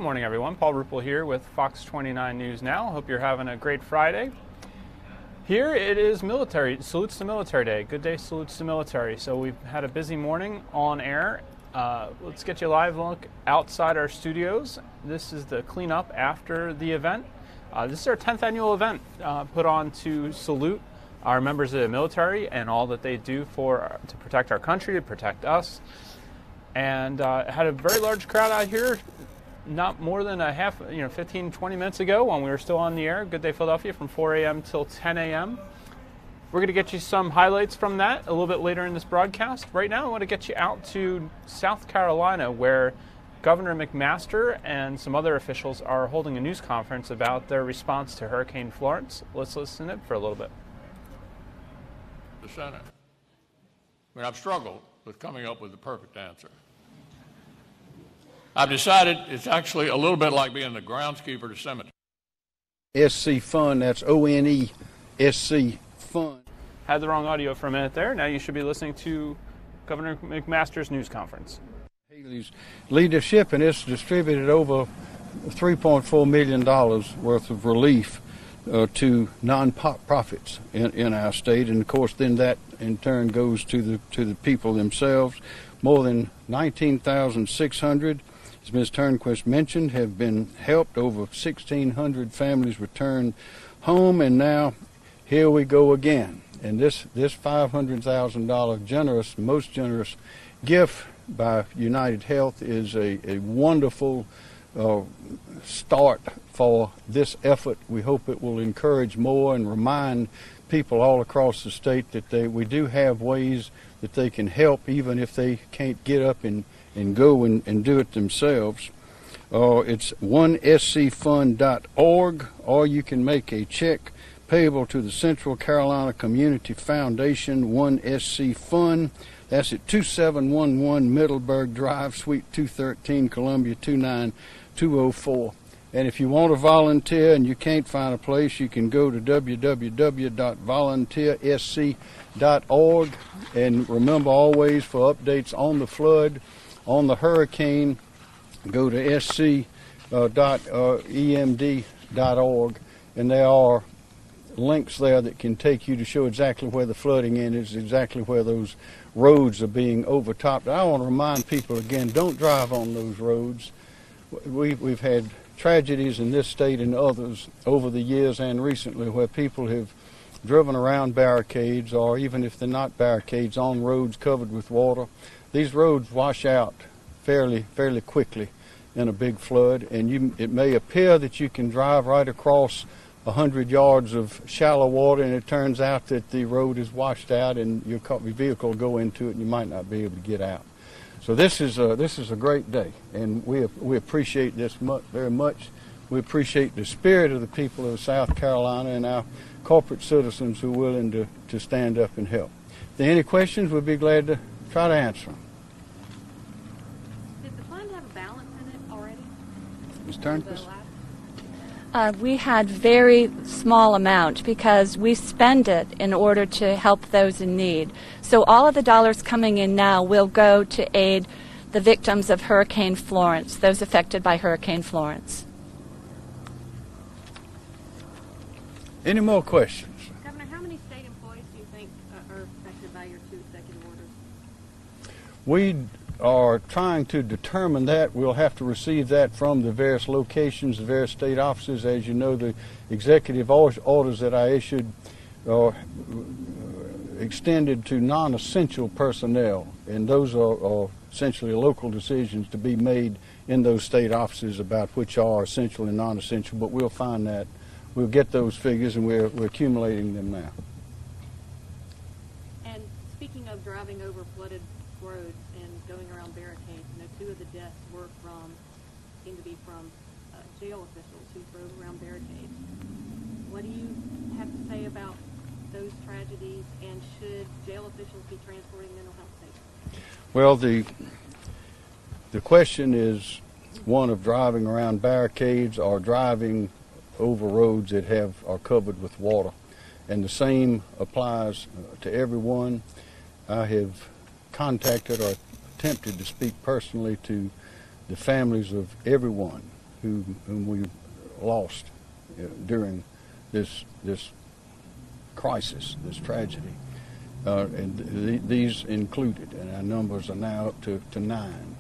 morning, everyone. Paul Ruppel here with Fox 29 News Now. Hope you're having a great Friday. Here it is military, Salutes to Military Day. Good day, Salutes to Military. So we've had a busy morning on air. Let's get you a live look outside our studios. This is the cleanup after the event. This is our 10th annual event put on to salute our members of the military and all that they do to protect our country, to protect us. And had a very large crowd out here, not more than 15, 20 minutes ago when we were still on the air. Good Day Philadelphia from 4 a.m. till 10 a.m. We're going to get you some highlights from that a little bit later in this broadcast. Right now I want to get you out to South Carolina, where Governor McMaster and some other officials are holding a news conference about their response to Hurricane Florence. Let's listen to it for a little bit. The Senate. I've struggled with coming up with the perfect answer. I've decided it's actually a little bit like being the groundskeeper to cemetery. SC Fund, that's ONE-SC Fund. Had the wrong audio for a minute there. Now you should be listening to Governor McMaster's news conference. Haley's leadership, and it's distributed over $3.4 million worth of relief to non-profits in our state, and of course then that in turn goes to the people themselves. More than 19,600, as Ms. Turnquist mentioned, have been helped. Over 1,600 families returned home, and now here we go again. And this $500,000 most generous gift by United Health is a wonderful start for this effort. We hope it will encourage more and remind people all across the state that we do have ways that they can help, even if they can't get up and go and do it themselves. It's onescfund.org, or you can make a check payable to the Central Carolina Community Foundation, One SC Fund. That's at 2711 Middleburg Drive, Suite 213, Columbia 29204. And if you want to volunteer and you can't find a place, you can go to www.volunteersc.org. And remember always, for updates on the flood, on the hurricane, go to sc.emd.org. And there are links there that can take you to show exactly where the flooding is, exactly where those roads are being overtopped. I want to remind people again, don't drive on those roads. We've had tragedies in this state and others over the years and recently where people have driven around barricades, or even if they're not barricades, on roads covered with water. These roads wash out fairly quickly in a big flood, and it may appear that you can drive right across 100 yards of shallow water, and it turns out that the road is washed out and your vehicle will go into it and you might not be able to get out. So this is a great day, and we appreciate this very much. We appreciate the spirit of the people of South Carolina and our corporate citizens who are willing to stand up and help. If there are any questions, we'd be glad to try to answer them. Did the fund have a balance in it already? Ms. Turnquist? We had very small amount because we spend it in order to help those in need. So all of the dollars coming in now will go to aid the victims of Hurricane Florence, those affected by Hurricane Florence. Any more questions? Governor, how many state employees do you think are affected by your two executive orders? We are trying to determine that. We'll have to receive that from the various locations, the various state offices. As you know, the executive orders that I issued are extended to non-essential personnel, and those are essentially local decisions to be made in those state offices about which are essential and non-essential, but we'll find that. We'll get those figures, and we're accumulating them now. And speaking of driving over flooded roads and going around barricades, two of the deaths seem to be from jail officials who drove around barricades. What do you have to say about those tragedies, and should jail officials be transporting mental health patients? Well, the question is one of driving around barricades or driving over roads that are covered with water, and the same applies to everyone. I have contacted or attempted to speak personally to the families of everyone whom we lost during this crisis, this tragedy. And these included, and our numbers are now up to 9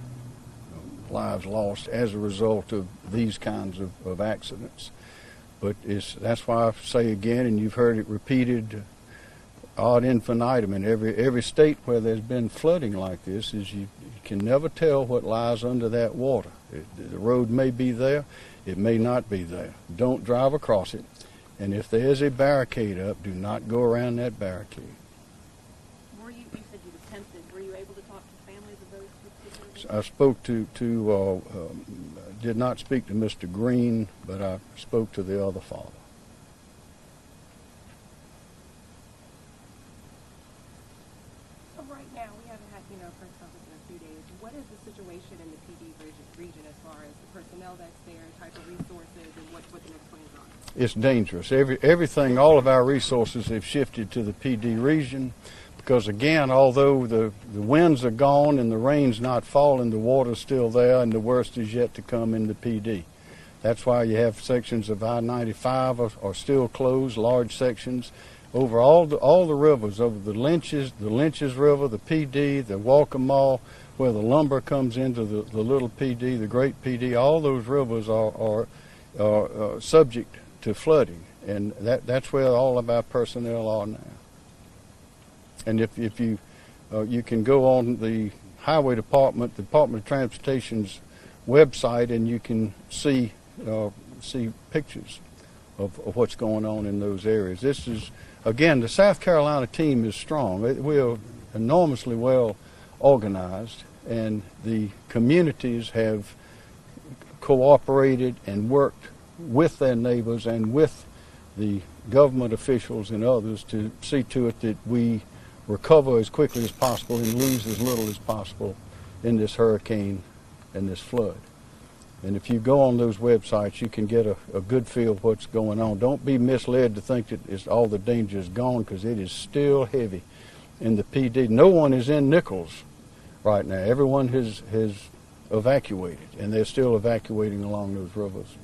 lives lost as a result of these kinds of accidents. But that's why I say again, and you've heard it repeated ad infinitum in every state where there's been flooding like this, is you can never tell what lies under that water. The road may be there, it may not be there. Don't drive across it, and if there is a barricade up, do not go around that barricade. You said you attempted. Were you able to talk to families of those who I spoke did not speak to Mr. Green, but I spoke to the other father. So right now, we haven't had, press conference in a few days. What is the situation in the PD region as far as the personnel that's there, type of resources, and what the next plans are? It's dangerous. Everything, all of our resources have shifted to the PD region because, again, although the winds are gone and the rain's not falling, the water's still there, and the worst is yet to come in the PD. That's why you have sections of I-95 are still closed, large sections, over all the rivers, over the Lynch's River, the PD, the Waccamaw, where the lumber comes into the little PD, the great PD. All those rivers are subject to flooding, and that's where all of our personnel are now. And if you you can go on the Highway Department of Transportation's website, and you can see pictures of what's going on in those areas. This is, again, the South Carolina team is strong. We are enormously well organized, and the communities have cooperated and worked with their neighbors and with the government officials and others to see to it that we recover as quickly as possible and lose as little as possible in this hurricane and this flood. And if you go on those websites, you can get a good feel of what's going on. Don't be misled to think that all the danger is gone, because it is still heavy in the PD. No one is in Nichols right now. Everyone has evacuated, and they're still evacuating along those rivers.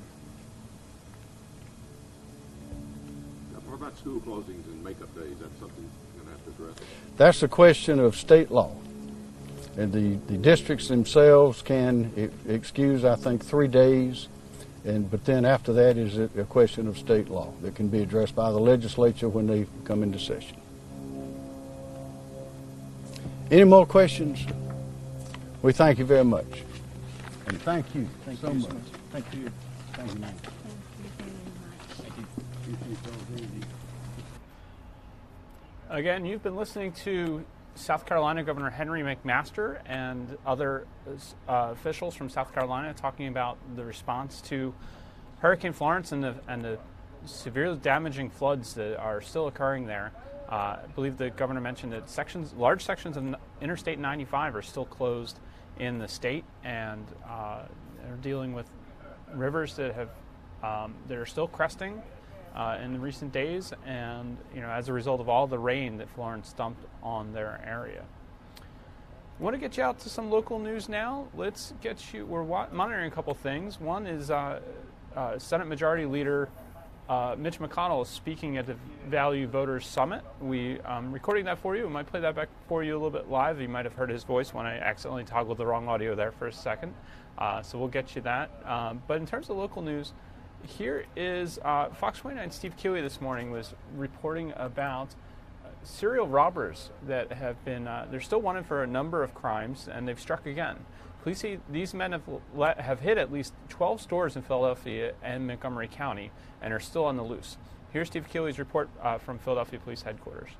What about school closings and makeup days? That's something you're going to have to address. That's a question of state law. And the districts themselves can excuse, I think, 3 days, but then after that is a question of state law that can be addressed by the legislature when they come into session. Any more questions? We thank you very much. And thank you so much. Thank you. Thank you, ma'am. Again, you've been listening to South Carolina Governor Henry McMaster and other officials from South Carolina talking about the response to Hurricane Florence and the severely damaging floods that are still occurring there. I believe the governor mentioned that large sections of Interstate 95 are still closed in the state, and they're dealing with rivers that are still cresting in recent days, and as a result of all the rain that Florence dumped on their area. I want to get you out to some local news now. Let's get you. We're monitoring a couple things. One is Senate Majority Leader Mitch McConnell is speaking at the Value Voters Summit. I'm recording that for you. We might play that back for you a little bit live. You might have heard his voice when I accidentally toggled the wrong audio there for a second. So we'll get you that. But in terms of local news, here is Fox 29 Steve Keeley this morning was reporting about serial robbers that have been, they're still wanted for a number of crimes, and they've struck again. Police say these men have hit at least 12 stores in Philadelphia and Montgomery County and are still on the loose. Here's Steve Keeley's report from Philadelphia Police Headquarters.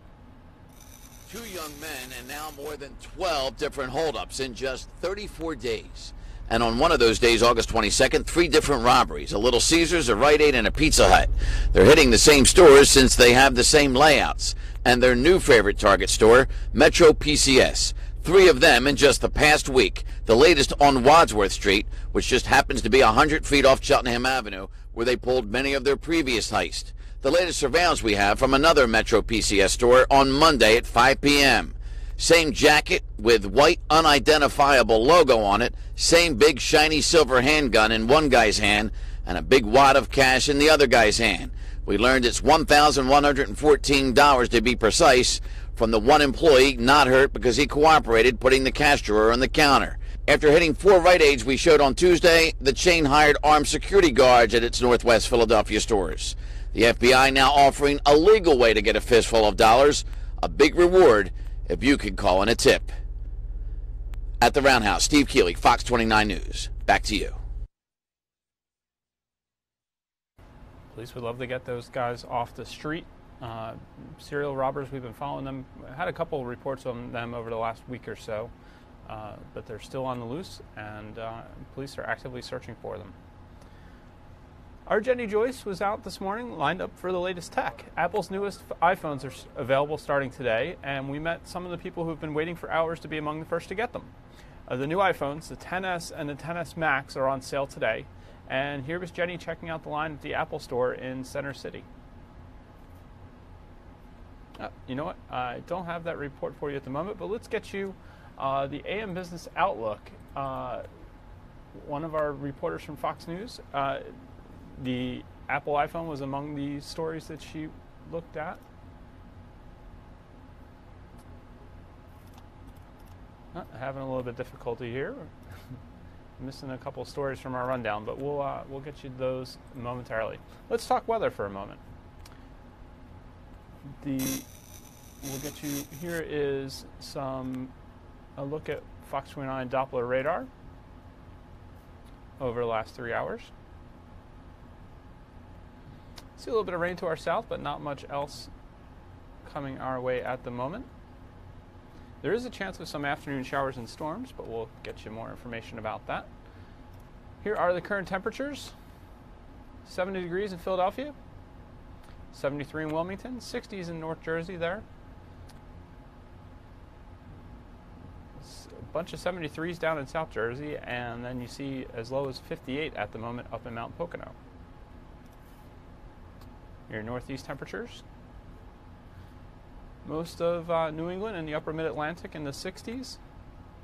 2 young men and now more than 12 different holdups in just 34 days. And on one of those days, August 22nd, 3 different robberies, a Little Caesars, a Rite Aid, and a Pizza Hut. They're hitting the same stores since they have the same layouts. And their new favorite target store, Metro PCS. 3 of them in just the past week. The latest on Wadsworth Street, which just happens to be 100 feet off Cheltenham Avenue, where they pulled many of their previous heists. The latest surveillance we have from another Metro PCS store on Monday at 5 p.m. Same jacket with white unidentifiable logo on it, same big shiny silver handgun in one guy's hand, and a big wad of cash in the other guy's hand. We learned it's $1,114 to be precise, from the one employee not hurt because he cooperated putting the cash drawer on the counter. After hitting 4 Rite Aids we showed on Tuesday, the chain hired armed security guards at its Northwest Philadelphia stores. The FBI now offering a legal way to get a fistful of dollars, a big reward if you can call in a tip. At the Roundhouse, Steve Keeley, Fox 29 News. Back to you. Police would love to get those guys off the street. Serial robbers, we've been following them. Had a couple of reports on them over the last week or so, but they're still on the loose, and police are actively searching for them. Our Jenny Joyce was out this morning, lined up for the latest tech. Apple's newest iPhones are available starting today, and we met some of the people who've been waiting for hours to be among the first to get them. The new iPhones, the XS and the XS Max, are on sale today, and here was Jenny checking out the line at the Apple store in Center City. You know what? I don't have that report for you at the moment, but let's get you the AM Business Outlook. One of our reporters from Fox News, the Apple iPhone was among the stories that she looked at. Having a little bit of difficulty here. Missing a couple stories from our rundown, but we'll get you those momentarily. Let's talk weather for a moment. We'll get you, here is a look at Fox 29 Doppler radar over the last 3 hours. See a little bit of rain to our south, but not much else coming our way at the moment. There is a chance of some afternoon showers and storms, but we'll get you more information about that. Here are the current temperatures. 70 degrees in Philadelphia, 73 in Wilmington, 60s in North Jersey there. A bunch of 73s down in South Jersey, and then you see as low as 58 at the moment up in Mount Pocono. Your northeast temperatures. Most of New England and the upper mid-Atlantic in the 60s.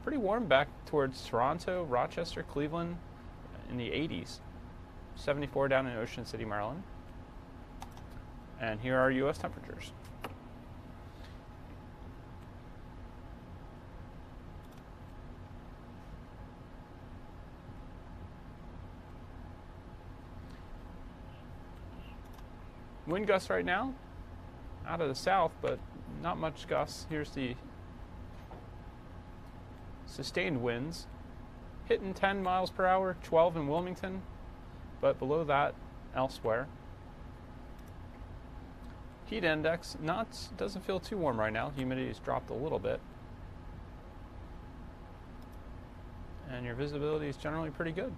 Pretty warm back towards Toronto, Rochester, Cleveland in the 80s. 74 down in Ocean City, Maryland. And here are U.S. temperatures. Wind gusts right now out of the south, but not much gusts. Here's the sustained winds hitting 10 miles per hour, 12 in Wilmington, but below that elsewhere. Heat index doesn't feel too warm right now. Humidity's dropped a little bit. And your visibility is generally pretty good.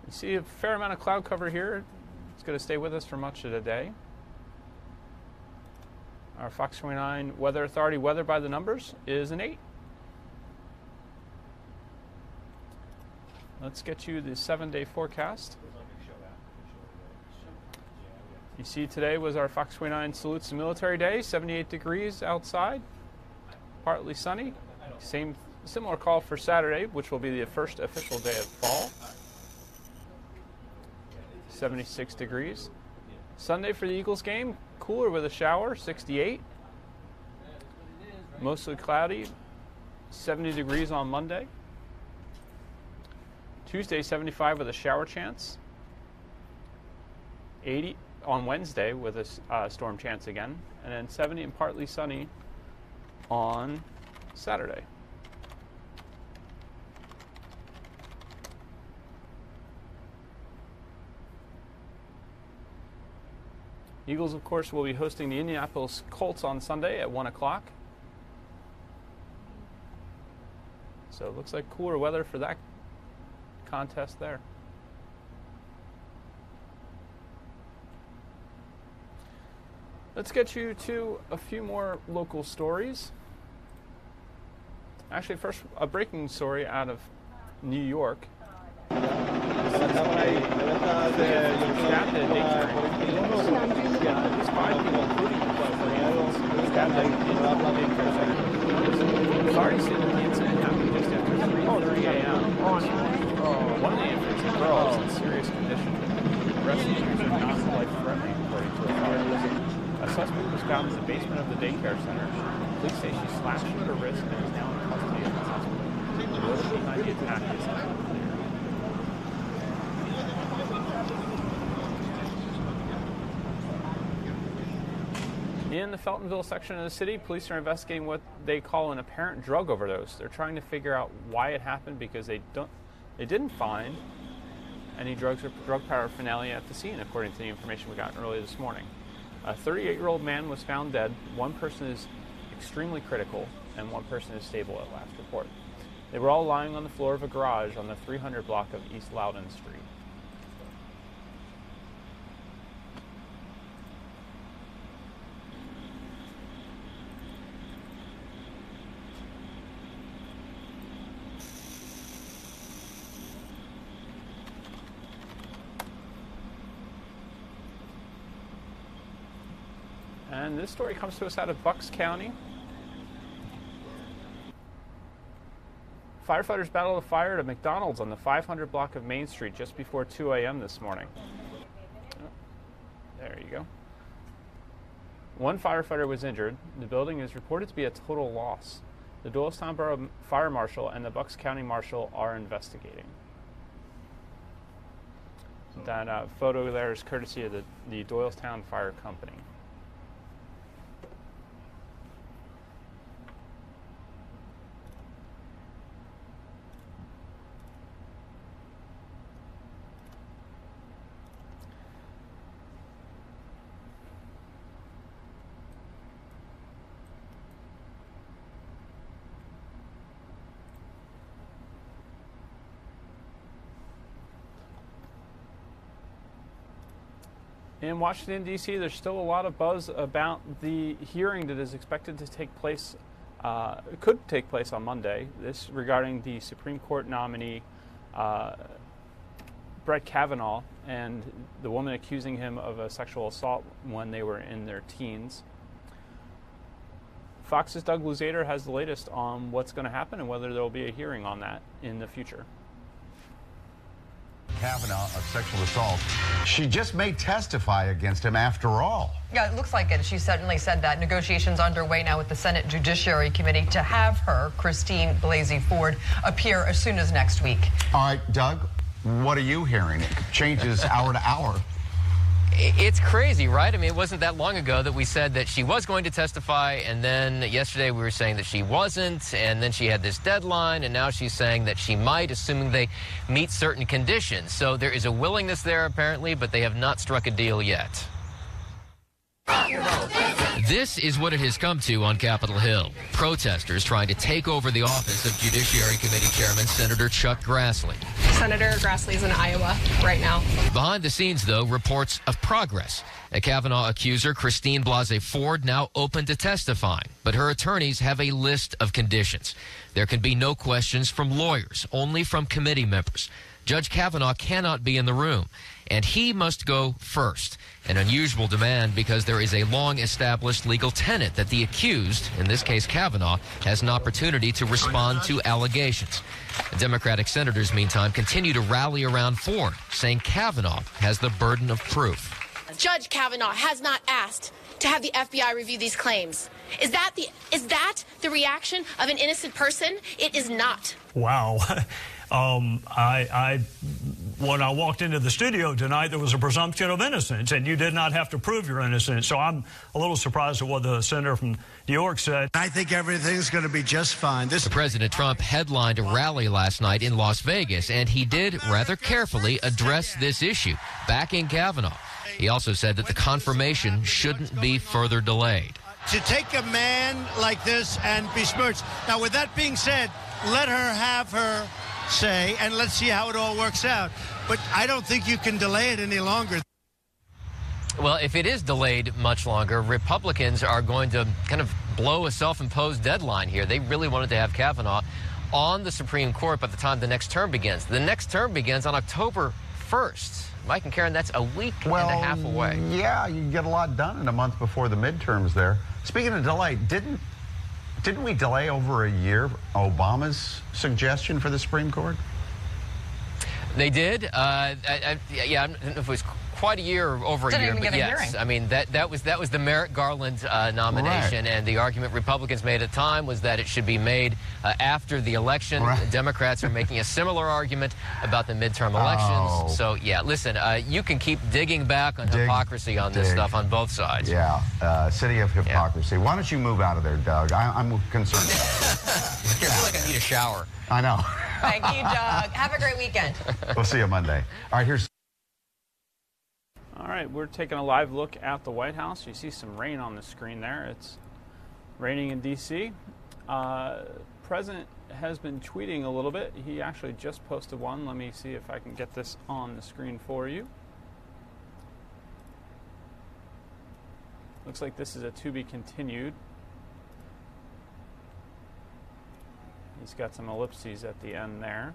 You see a fair amount of cloud cover here. It's going to stay with us for much of the day. Our Fox 29 Weather Authority weather by the numbers is an 8. Let's get you the 7-day forecast. You see today was our Fox 29 Salutes the Military Day, 78 degrees outside, partly sunny. Similar call for Saturday, which will be the first official day of fall. 76 degrees. Sunday for the Eagles game, cooler with a shower, 68. Mostly cloudy, 70 degrees on Monday. Tuesday, 75 with a shower chance. 80 on Wednesday with a storm chance again. And then 70 and partly sunny on Saturday. Eagles, of course, will be hosting the Indianapolis Colts on Sunday at 1 o'clock. So it looks like cooler weather for that contest there. Let's get you to a few more local stories. Actually, first, a breaking story out of New York. This stabbed at a daycare. At least 5 people, including stabbed at a daycare center. Authorities say that the incident happened just after 3:30 a.m. One of the infants, a girl, is in serious condition. The rest of the injuries are not life-threatening, according to authorities. A suspect was found in the basement of the daycare center. Police say she slashed at her wrist and is now in custody of the hospital. The motive behind the attack is unclear. In the Feltonville section of the city, police are investigating what they call an apparent drug overdose. They're trying to figure out why it happened because they didn't find any drugs or drug paraphernalia at the scene, according to the information we got earlier this morning. A 38-year-old man was found dead. One person is extremely critical, and one person is stable at last report. They were all lying on the floor of a garage on the 300 block of East Loudoun Street. And this story comes to us out of Bucks County. Firefighters battled a fire at a McDonald's on the 500 block of Main Street just before 2 a.m. this morning. Oh, there you go. One firefighter was injured. The building is reported to be a total loss. The Doylestown Borough Fire Marshal and the Bucks County Marshal are investigating. That photo there is courtesy of the Doylestown Fire Company. In Washington, D.C., there's still a lot of buzz about the hearing that is expected to take place, could take place on Monday. This regarding the Supreme Court nominee, Brett Kavanaugh, and the woman accusing him of a sexual assault when they were in their teens. Fox's Doug Luzader has the latest on what's going to happen and whether there will be a hearing on that in the future. Kavanaugh of sexual assault. She just may testify against him after all. Yeah, it looks like it. She certainly said that. Negotiations underway now with the Senate Judiciary Committee to have her, Christine Blasey Ford, appear as soon as next week. All right, Doug, what are you hearing? It changes hour to hour. It's crazy, right? I mean, it wasn't that long ago that we said that she was going to testify, and then yesterday we were saying that she wasn't, and then she had this deadline, and now she's saying that she might, assuming they meet certain conditions. So there is a willingness there, apparently, but they have not struck a deal yet. This is what it has come to on Capitol Hill. Protesters trying to take over the office of Judiciary Committee Chairman Senator Chuck Grassley. Senator Grassley's in Iowa right now. Behind the scenes, though, reports of progress. A Kavanaugh accuser, Christine Blasey Ford, now open to testifying, but her attorneys have a list of conditions. There can be no questions from lawyers, only from committee members. Judge Kavanaugh cannot be in the room, and he must go first. An unusual demand because there is a long-established legal tenet that the accused, in this case Kavanaugh, has an opportunity to respond to allegations. The Democratic senators, meantime, continue to rally around Ford, saying Kavanaugh has the burden of proof. Judge Kavanaugh has not asked to have the FBI review these claims. Is that the reaction of an innocent person? It is not. Wow. When I walked into the studio tonight, there was a presumption of innocence, and you did not have to prove your innocence. So I'm a little surprised at what the senator from New York said. I think everything's going to be just fine. President Trump headlined a rally last night in Las Vegas, and he did rather carefully address this issue, backing Kavanaugh. He also said that the confirmation shouldn't be further delayed. To take a man like this and besmirch. Now, with that being said, let her have her say, and let's see how it all works out. But I don't think you can delay it any longer. Well, if it is delayed much longer, Republicans are going to kind of blow a self-imposed deadline here. They really wanted to have Kavanaugh on the Supreme Court by the time the next term begins. The next term begins on October 1st. Mike and Karen, that's a week and a half away. Yeah, you get a lot done in a month before the midterms there. Speaking of delay, didn't we delay over a year Obama's suggestion for the Supreme Court? They did. I don't know if it was quite a year or over a year, but yes. I mean, that was the Merrick Garland nomination, and the argument Republicans made at the time was that it should be made after the election. Right. Democrats are making a similar argument about the midterm elections. So, yeah, listen, you can keep digging back on hypocrisy on this stuff on both sides. Yeah, city of hypocrisy. Why don't you move out of there, Doug? I'm concerned about it. I feel like I need a shower. I know. Thank you, Doug. Have a great weekend. We'll see you Monday. All right, here's... All right, we're taking a live look at the White House. You see some rain on the screen there. It's raining in D.C. President has been tweeting a little bit. He actually just posted one. Let me see if I can get this on the screen for you. Looks like this is a to be continued. He's got some ellipses at the end there.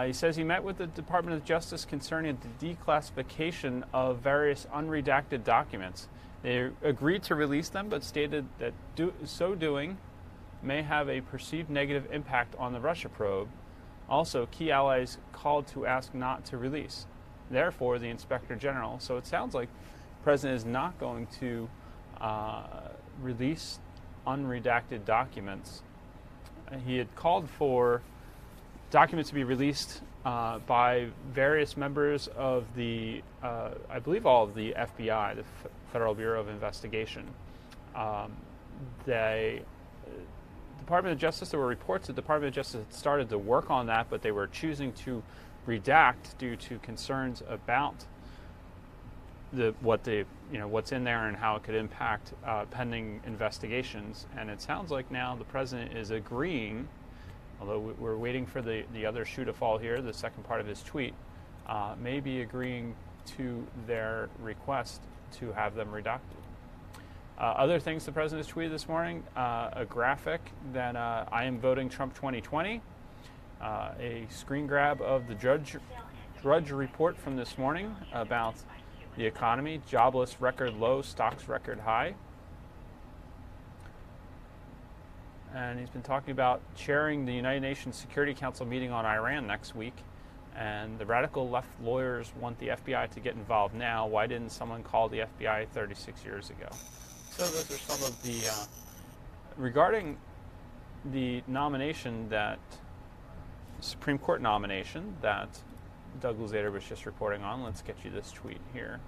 He says he met with the Department of Justice concerning the declassification of various unredacted documents. They agreed to release them, but stated that so doing may have a perceived negative impact on the Russia probe. Also, key allies called to ask not to release. Therefore, the Inspector General. So it sounds like the President is not going to release unredacted documents. He had called for documents to be released by various members of the, I believe all of the FBI, the Federal Bureau of Investigation. The Department of Justice, there were reports that the Department of Justice had started to work on that, but they were choosing to redact due to concerns about what's in there and how it could impact pending investigations. And it sounds like now the President is agreeing, although we're waiting for the other shoe to fall here, the second part of his tweet, may be agreeing to their request to have them redacted. Other things the President has tweeted this morning, a graphic that I am voting Trump 2020, a screen grab of the Drudge report from this morning about the economy, jobless record low, stocks record high. And he's been talking about chairing the United Nations Security Council meeting on Iran next week. And the radical left lawyers want the FBI to get involved now. Why didn't someone call the FBI 36 years ago? So those are some of the... regarding the nomination that... Supreme Court nomination that Doug Luzader was just reporting on, let's get you this tweet here.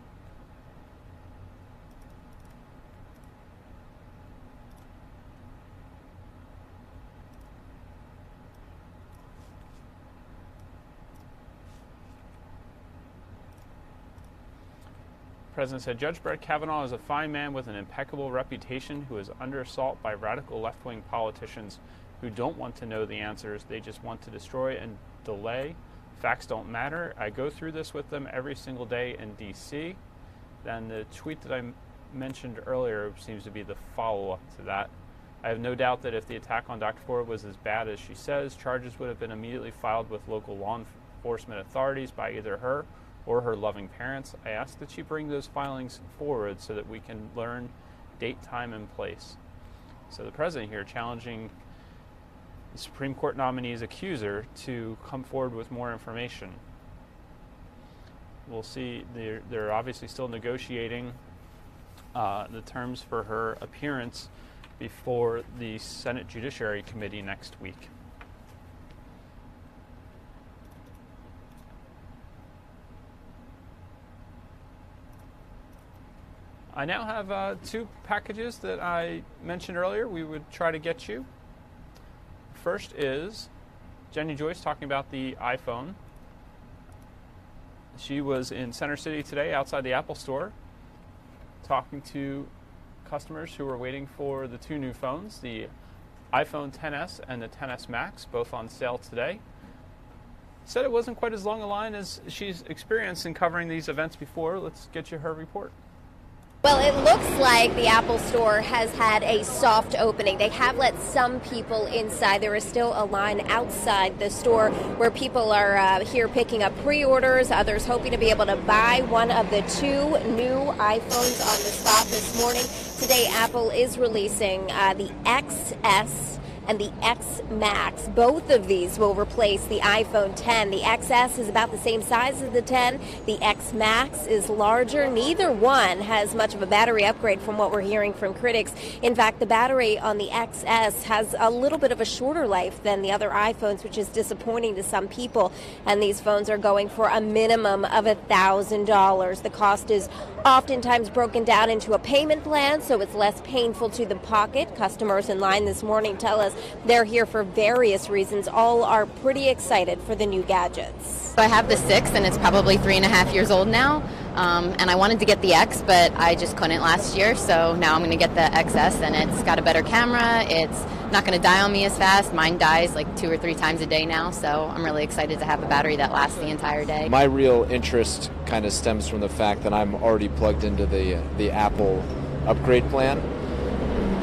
The President said, Judge Brett Kavanaugh is a fine man with an impeccable reputation who is under assault by radical left-wing politicians who don't want to know the answers. They just want to destroy and delay. Facts don't matter. I go through this with them every single day in D.C. Then the tweet that I mentioned earlier seems to be the follow-up to that. I have no doubt that if the attack on Dr. Ford was as bad as she says, charges would have been immediately filed with local law enforcement authorities by either her or her loving parents. I ask that she bring those filings forward so that we can learn date, time, and place. So the President here challenging the Supreme Court nominee's accuser to come forward with more information. We'll see. They're obviously still negotiating the terms for her appearance before the Senate Judiciary Committee next week. I now have two packages that I mentioned earlier we would try to get you. First is Jenny Joyce talking about the iPhone. She was in Center City today outside the Apple Store talking to customers who were waiting for the two new phones, the iPhone XS and the XS Max, both on sale today. Said it wasn't quite as long a line as she's experienced in covering these events before. Let's get you her report. Well, it looks like the Apple Store has had a soft opening. They have let some people inside. There is still a line outside the store where people are here picking up pre-orders, others hoping to be able to buy one of the 2 new iPhones on the spot this morning. Today, Apple is releasing the XS and the X Max. Both of these will replace the iPhone 10. The XS is about the same size as the 10. The X Max is larger. Neither one has much of a battery upgrade from what we're hearing from critics. In fact, the battery on the XS has a little bit of a shorter life than the other iPhones, which is disappointing to some people. And these phones are going for a minimum of $1,000. The cost is oftentimes broken down into a payment plan, so it's less painful to the pocket. Customers in line this morning tell us they're here for various reasons. All are pretty excited for the new gadgets. I have the 6, and it's probably 3.5 years old now. And I wanted to get the X, but I just couldn't last year. So now I'm going to get the XS, and it's got a better camera. It's not going to die on me as fast. Mine dies like 2 or 3 times a day now. So I'm really excited to have a battery that lasts the entire day. My real interest kind of stems from the fact that I'm already plugged into the Apple upgrade plan.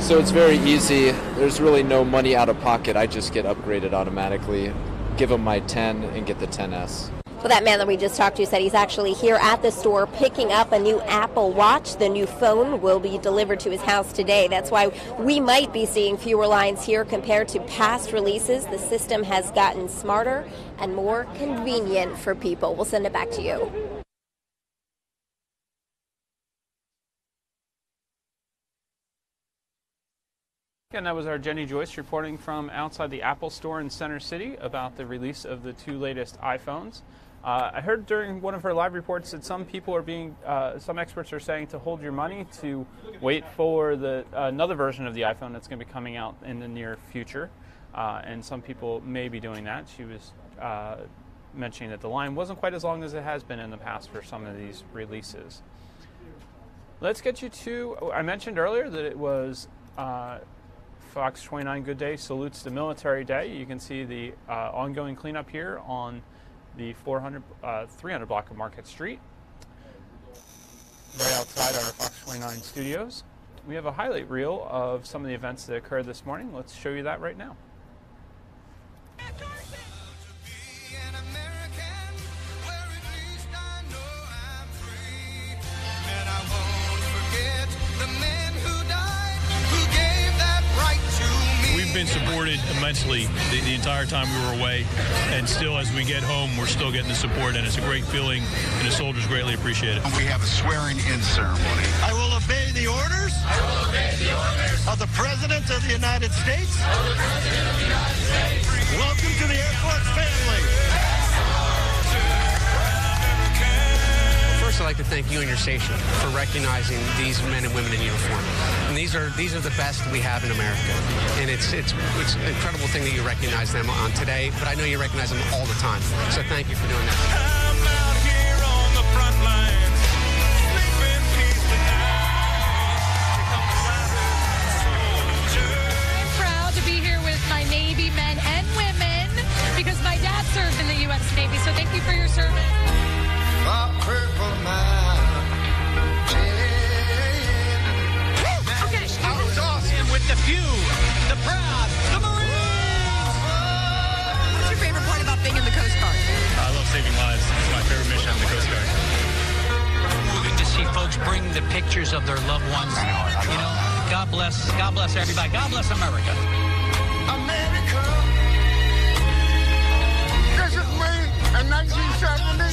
So it's very easy. There's really no money out of pocket. I just get upgraded automatically, give them my 10 and get the 10S. Well, that man that we just talked to said he's actually here at the store picking up a new Apple Watch. The new phone will be delivered to his house today. That's why we might be seeing fewer lines here compared to past releases. The system has gotten smarter and more convenient for people. We'll send it back to you. And that was our Jenny Joyce reporting from outside the Apple Store in Center City about the release of the 2 latest iPhones. I heard during one of her live reports that some people are some experts are saying to hold your money to wait for another version of the iPhone that's going to be coming out in the near future. And some people may be doing that. She was mentioning that the line wasn't quite as long as it has been in the past for some of these releases. Let's get you to, I mentioned earlier that it was Fox 29 Good Day salutes the Military Day. You can see the ongoing cleanup here on the 300 block of Market Street, right outside our Fox 29 studios. We have a highlight reel of some of the events that occurred this morning. Let's show you that right now. Been supported immensely the entire time we were away, and still as we get home we're still getting the support, and it's a great feeling, and the soldiers greatly appreciate it. We have a swearing-in ceremony. I will obey the orders. I will obey the orders of the President of the United States. Welcome to the Air Force family. First, I'd like to thank you and your station for recognizing these men and women in uniform. And these are the best we have in America. And it's an incredible thing that you recognize them on today, but I know you recognize them all the time. So thank you for doing that. I'm out here on the front lines, sleeping peace tonight. I'm proud to be here with my Navy men and women because my dad served in the U.S. Navy. So thank you for your service. Okay, I was awesome with the few, the proud, the Marines. What's your favorite part about being in the Coast Guard? I love saving lives. It's my favorite mission in the Coast Guard. Moving to see folks bring the pictures of their loved ones. You know, God bless everybody. God bless America. America. This is me in 1970,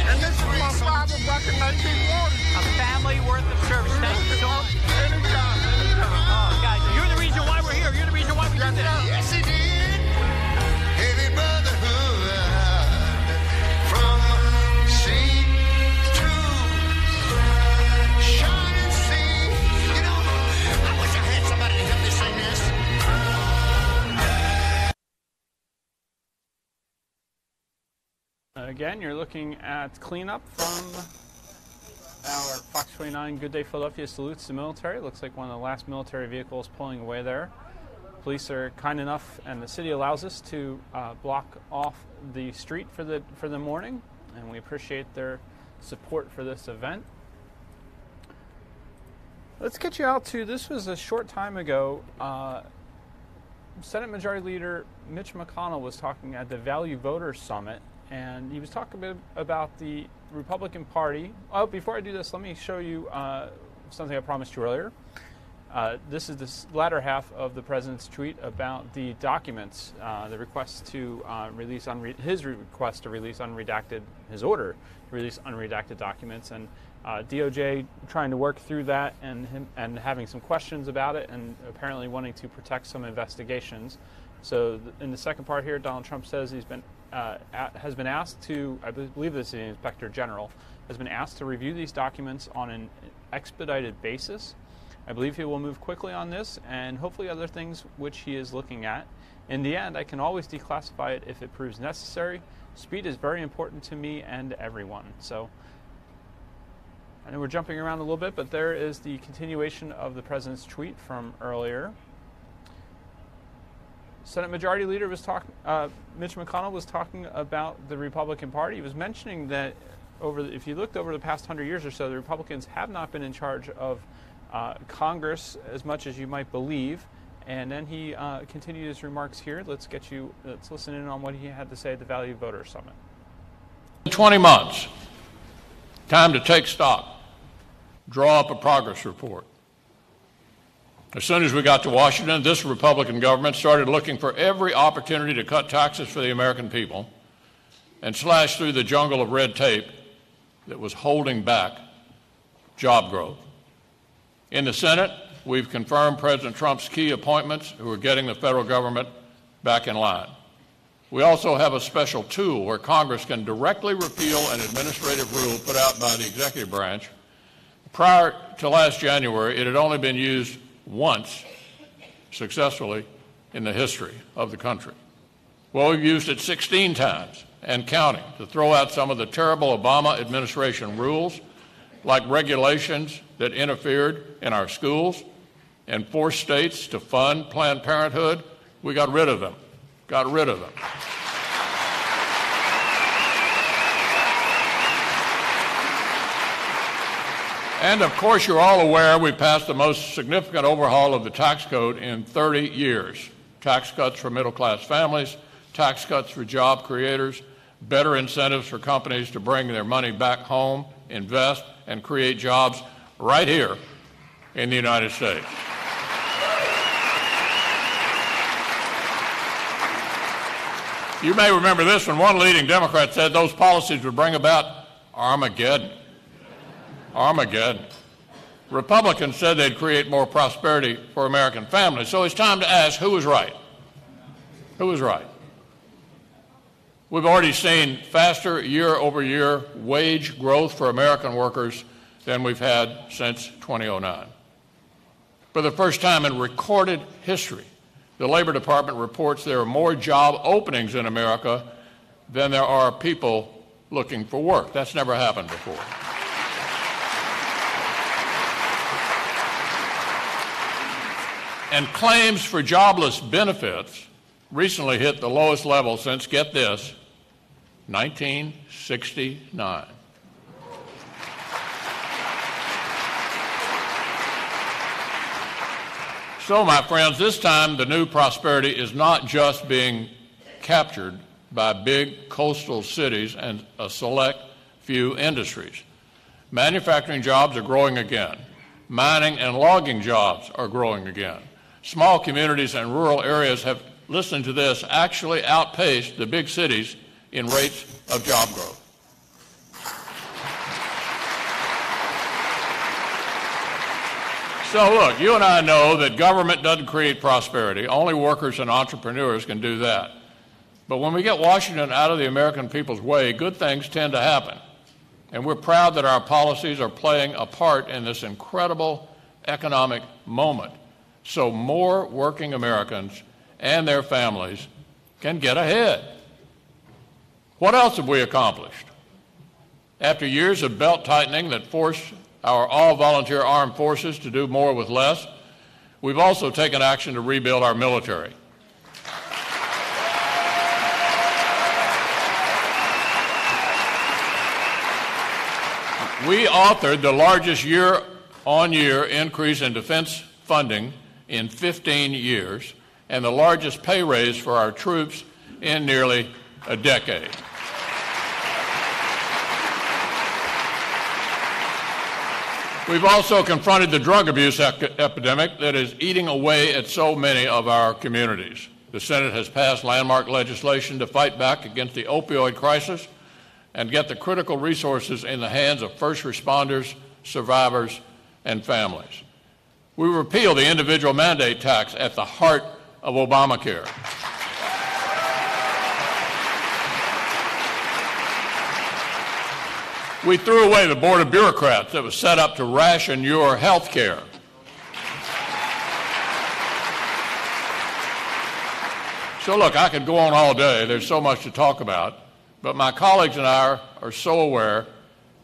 and this is my father back in 1940. A family worth of service. Thank you so much. Anytime. Oh, guys, you're the reason why we're here. You're the reason why we did this. Yes, he did. Heavy brotherhood from sea to shining sea. You know, I wish I had somebody to help me sing this. Again, you're looking at cleanup from our Fox 29 Good Day Philadelphia salutes the military. Looks like one of the last military vehicles pulling away there. Police are kind enough, and the city allows us to block off the street for the morning, and we appreciate their support for this event. Let's get you out to, this was a short time ago. Senate Majority Leader Mitch McConnell was talking at the Value Voters Summit, and he was talking a bit about the Republican Party. Oh, before I do this, let me show you something I promised you earlier. This is the latter half of the president's tweet about the documents, the request to release his request to release unredacted, his order to release unredacted documents, and DOJ trying to work through that and having some questions about it, and apparently wanting to protect some investigations. So in the second part here, Donald Trump says he's been has been asked to, I believe this is the Inspector General, has been asked to review these documents on an expedited basis. I believe he will move quickly on this and hopefully other things which he is looking at. In the end, I can always declassify it if it proves necessary. Speed is very important to me and everyone. So I know we're jumping around a little bit, but there is the continuation of the president's tweet from earlier. Senate Majority Leader was talking, Mitch McConnell was talking about the Republican Party. He was mentioning that if you looked over the past 100 years or so, the Republicans have not been in charge of Congress as much as you might believe. And then he continued his remarks here. Let's listen in on what he had to say at the Value Voters Summit. 20 months, time to take stock, draw up a progress report. As soon as we got to Washington, this Republican government started looking for every opportunity to cut taxes for the American people and slash through the jungle of red tape that was holding back job growth. In the Senate, we've confirmed President Trump's key appointments who are getting the federal government back in line. We also have a special tool where Congress can directly repeal an administrative rule put out by the executive branch. Prior to last January, it had only been used once successfully in the history of the country. Well, we've used it 16 times and counting to throw out some of the terrible Obama administration rules, like regulations that interfered in our schools and forced states to fund Planned Parenthood. We got rid of them. And of course, you're all aware we passed the most significant overhaul of the tax code in 30 years. Tax cuts for middle-class families, tax cuts for job creators, better incentives for companies to bring their money back home, invest, and create jobs right here in the United States. You may remember this when one leading Democrat said those policies would bring about Armageddon. Republicans said they'd create more prosperity for American families. So it's time to ask, who was right? We've already seen faster year-over-year wage growth for American workers than we've had since 2009. For the first time in recorded history, the Labor Department reports there are more job openings in America than there are people looking for work. That's never happened before. And claims for jobless benefits recently hit the lowest level since, get this, 1969. So, my friends, this time the new prosperity is not just being captured by big coastal cities and a select few industries. Manufacturing jobs are growing again. Mining and logging jobs are growing again. Small communities and rural areas have, listen to this, actually outpaced the big cities in rates of job growth. So look, you and I know that government doesn't create prosperity. Only workers and entrepreneurs can do that. But when we get Washington out of the American people's way, good things tend to happen. And we're proud that our policies are playing a part in this incredible economic moment, so more working Americans and their families can get ahead. What else have we accomplished? After years of belt tightening that forced our all-volunteer armed forces to do more with less, we've also taken action to rebuild our military. We authored the largest on-year increase in defense funding in 15 years and the largest pay raise for our troops in nearly a decade. We've also confronted the drug abuse epidemic that is eating away at so many of our communities. The Senate has passed landmark legislation to fight back against the opioid crisis and get the critical resources in the hands of first responders, survivors, and families. We repeal the individual mandate tax at the heart of Obamacare. We threw away the board of bureaucrats that was set up to ration your health care. So look, I could go on all day. There's so much to talk about. But my colleagues and I are so aware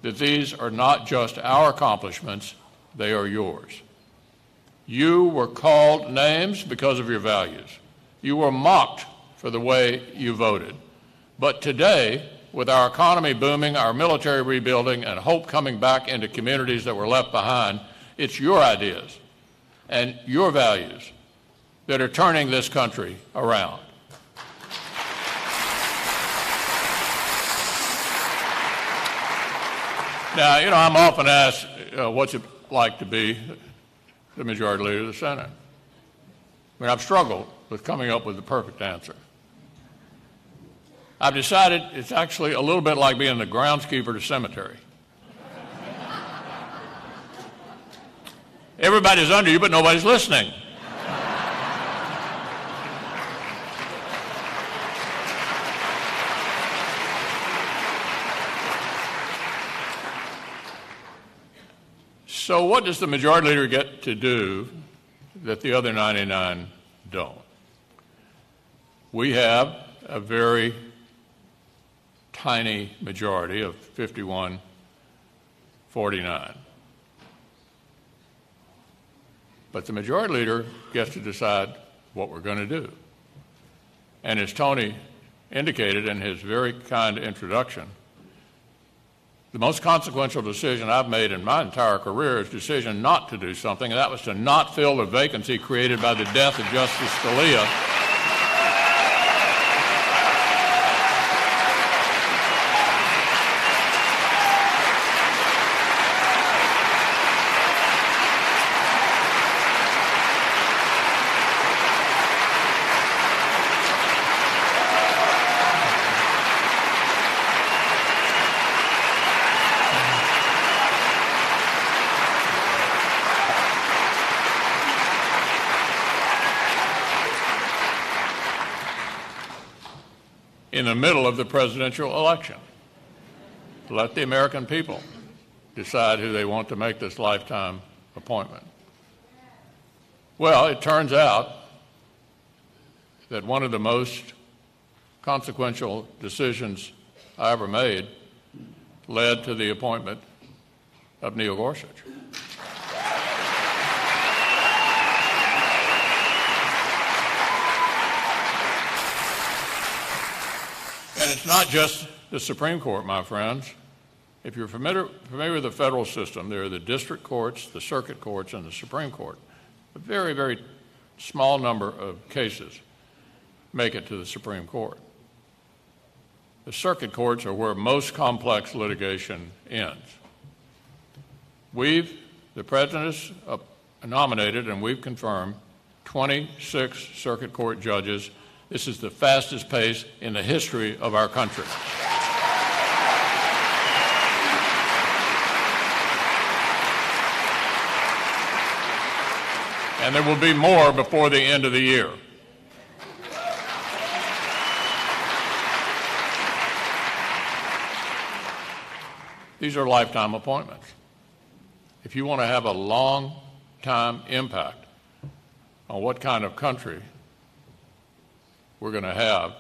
that these are not just our accomplishments, they are yours. You were called names because of your values. You were mocked for the way you voted. But today, with our economy booming, our military rebuilding, and hope coming back into communities that were left behind, it's your ideas and your values that are turning this country around. Now, I'm often asked, what's it like to be the majority leader of the Senate? I mean, I've struggled with coming up with the perfect answer. I've decided it's actually a little bit like being the groundskeeper to cemetery. Everybody's under you, but nobody's listening. So what does the majority leader get to do that the other 99 don't? We have a very tiny majority of 51-49. But the majority leader gets to decide what we're going to do. And as Tony indicated in his very kind introduction, the most consequential decision I've made in my entire career is the decision not to do something, and that was to not fill the vacancy created by the death of Justice Scalia. In the middle of the presidential election, let the American people decide who they want to make this lifetime appointment. Well, it turns out that one of the most consequential decisions I ever made led to the appointment of Neil Gorsuch. And it's not just the Supreme Court, my friends. If you're familiar with the federal system, there are the district courts, the circuit courts, and the Supreme Court. A very, very small number of cases make it to the Supreme Court. The circuit courts are where most complex litigation ends. The President has nominated and we've confirmed 26 circuit court judges. This is the fastest pace in the history of our country. And there will be more before the end of the year. These are lifetime appointments. If you want to have a long-time impact on what kind of country we're going to have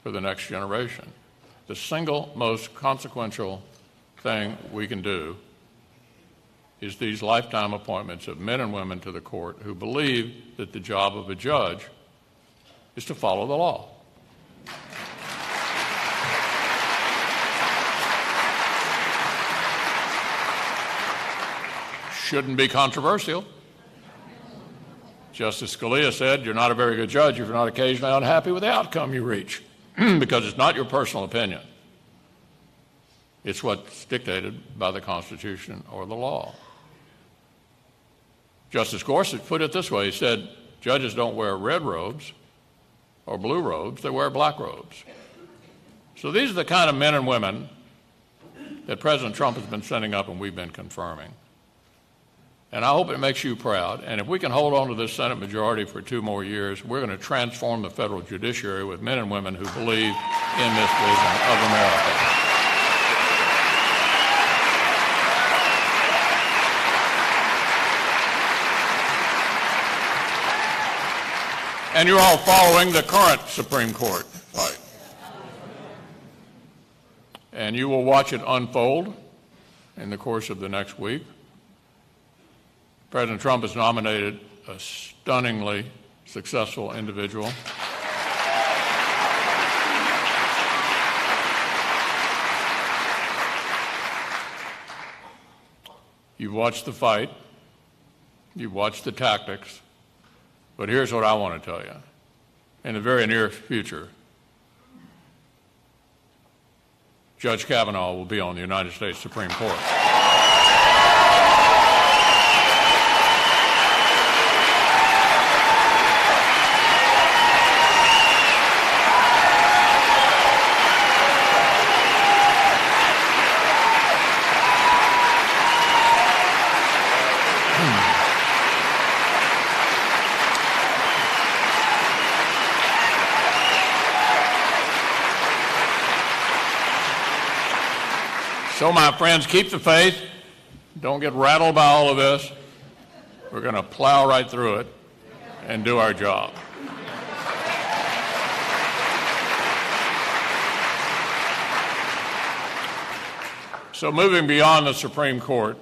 for the next generation, the single most consequential thing we can do is these lifetime appointments of men and women to the court who believe that the job of a judge is to follow the law. shouldn't be controversial. Justice Scalia said, you're not a very good judge if you're not occasionally unhappy with the outcome you reach, because it's not your personal opinion. It's what's dictated by the Constitution or the law. Justice Gorsuch put it this way. He said, judges don't wear red robes or blue robes, they wear black robes. So these are the kind of men and women that President Trump has been sending up and we've been confirming. And I hope it makes you proud. And if we can hold on to this Senate majority for 2 more years, we're going to transform the federal judiciary with men and women who believe in this vision of America. And you're all following the current Supreme Court fight. And you will watch it unfold in the course of the next week. President Trump has nominated a stunningly successful individual. You've watched the fight. You've watched the tactics. But here's what I want to tell you. In the very near future, Judge Kavanaugh will be on the United States Supreme Court. So, my friends, keep the faith. Don't get rattled by all of this. We're going to plow right through it and do our job. So, moving beyond the Supreme Court,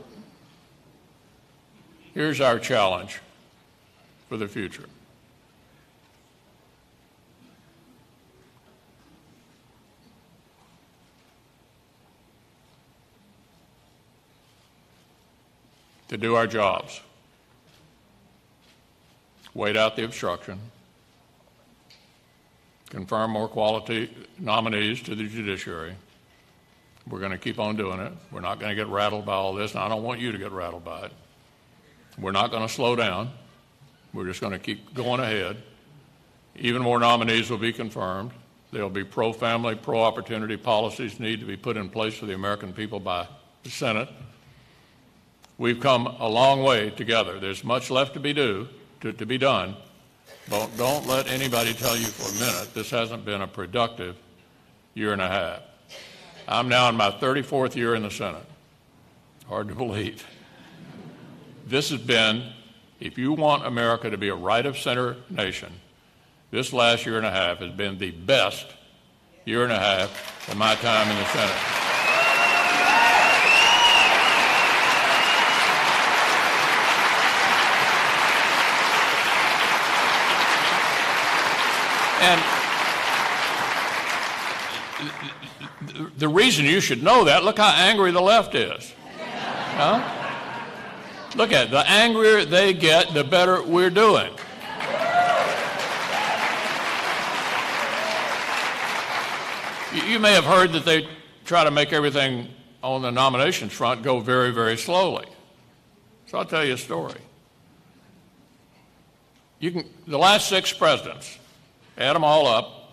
here's our challenge for the future. To do our jobs, wait out the obstruction, confirm more quality nominees to the judiciary. We're going to keep on doing it. We're not going to get rattled by all this, and I don't want you to get rattled by it. We're not going to slow down. We're just going to keep going ahead. Even more nominees will be confirmed. There'll be pro-family, pro-opportunity policies need to be put in place for the American people by the Senate. We've come a long way together. There's much left to be done. But don't let anybody tell you for a minute this hasn't been a productive year and a half. I'm now in my 34th year in the Senate. Hard to believe. This has been, if you want America to be a right-of-center nation, this last year and a half has been the best year and a half of my time in the Senate. And the reason you should know that, look how angry the left is. Huh? Look at it. The angrier they get, the better we're doing. You may have heard that they try to make everything on the nominations front go very, very slowly. So I'll tell you a story. The last 6 presidents, add them all up,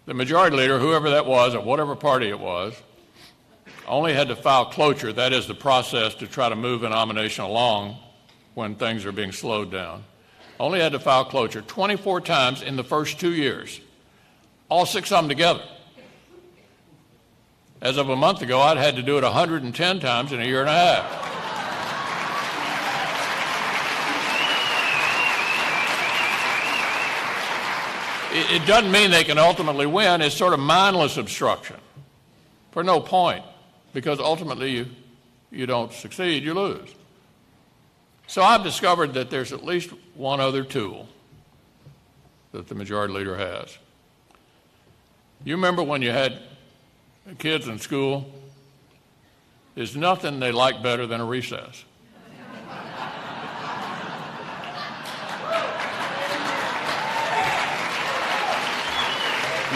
the majority leader, whoever that was, of whatever party it was, only had to file cloture, that is the process to try to move a nomination along when things are being slowed down, only had to file cloture 24 times in the first 2 years, all 6 of them together. As of a month ago, I'd had to do it 110 times in a year and a half. It doesn't mean they can ultimately win. It's sort of mindless obstruction for no point, because ultimately you don't succeed, you lose. So I've discovered that there's at least one other tool that the majority leader has. You remember when you had kids in school? There's nothing they like better than a recess.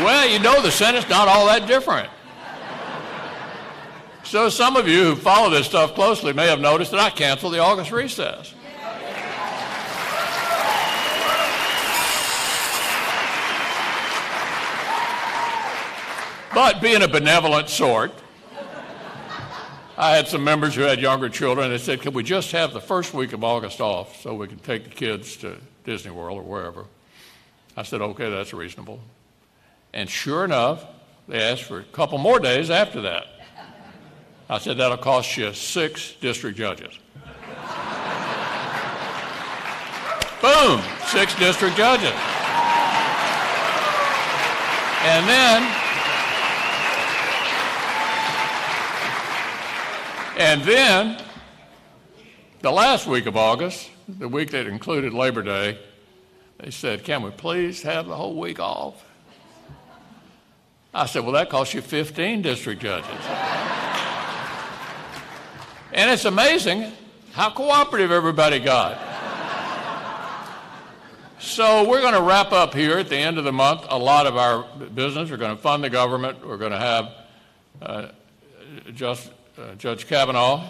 Well, you know the Senate's not all that different. So some of you who follow this stuff closely may have noticed that I canceled the August recess. But being a benevolent sort, I had some members who had younger children. They said, "Can we just have the first week of August off so we can take the kids to Disney World or wherever?" I said, "Okay, that's reasonable." And sure enough, they asked for a couple more days after that. I said, "That'll cost you 6 district judges." Boom, 6 district judges. And then, the last week of August, the week that included Labor Day, they said, "Can we please have the whole week off?" I said, "Well, that costs you 15 district judges." And it's amazing how cooperative everybody got. So we're going to wrap up here at the end of the month a lot of our business. We're going to fund the government. We're going to have Justice Kavanaugh.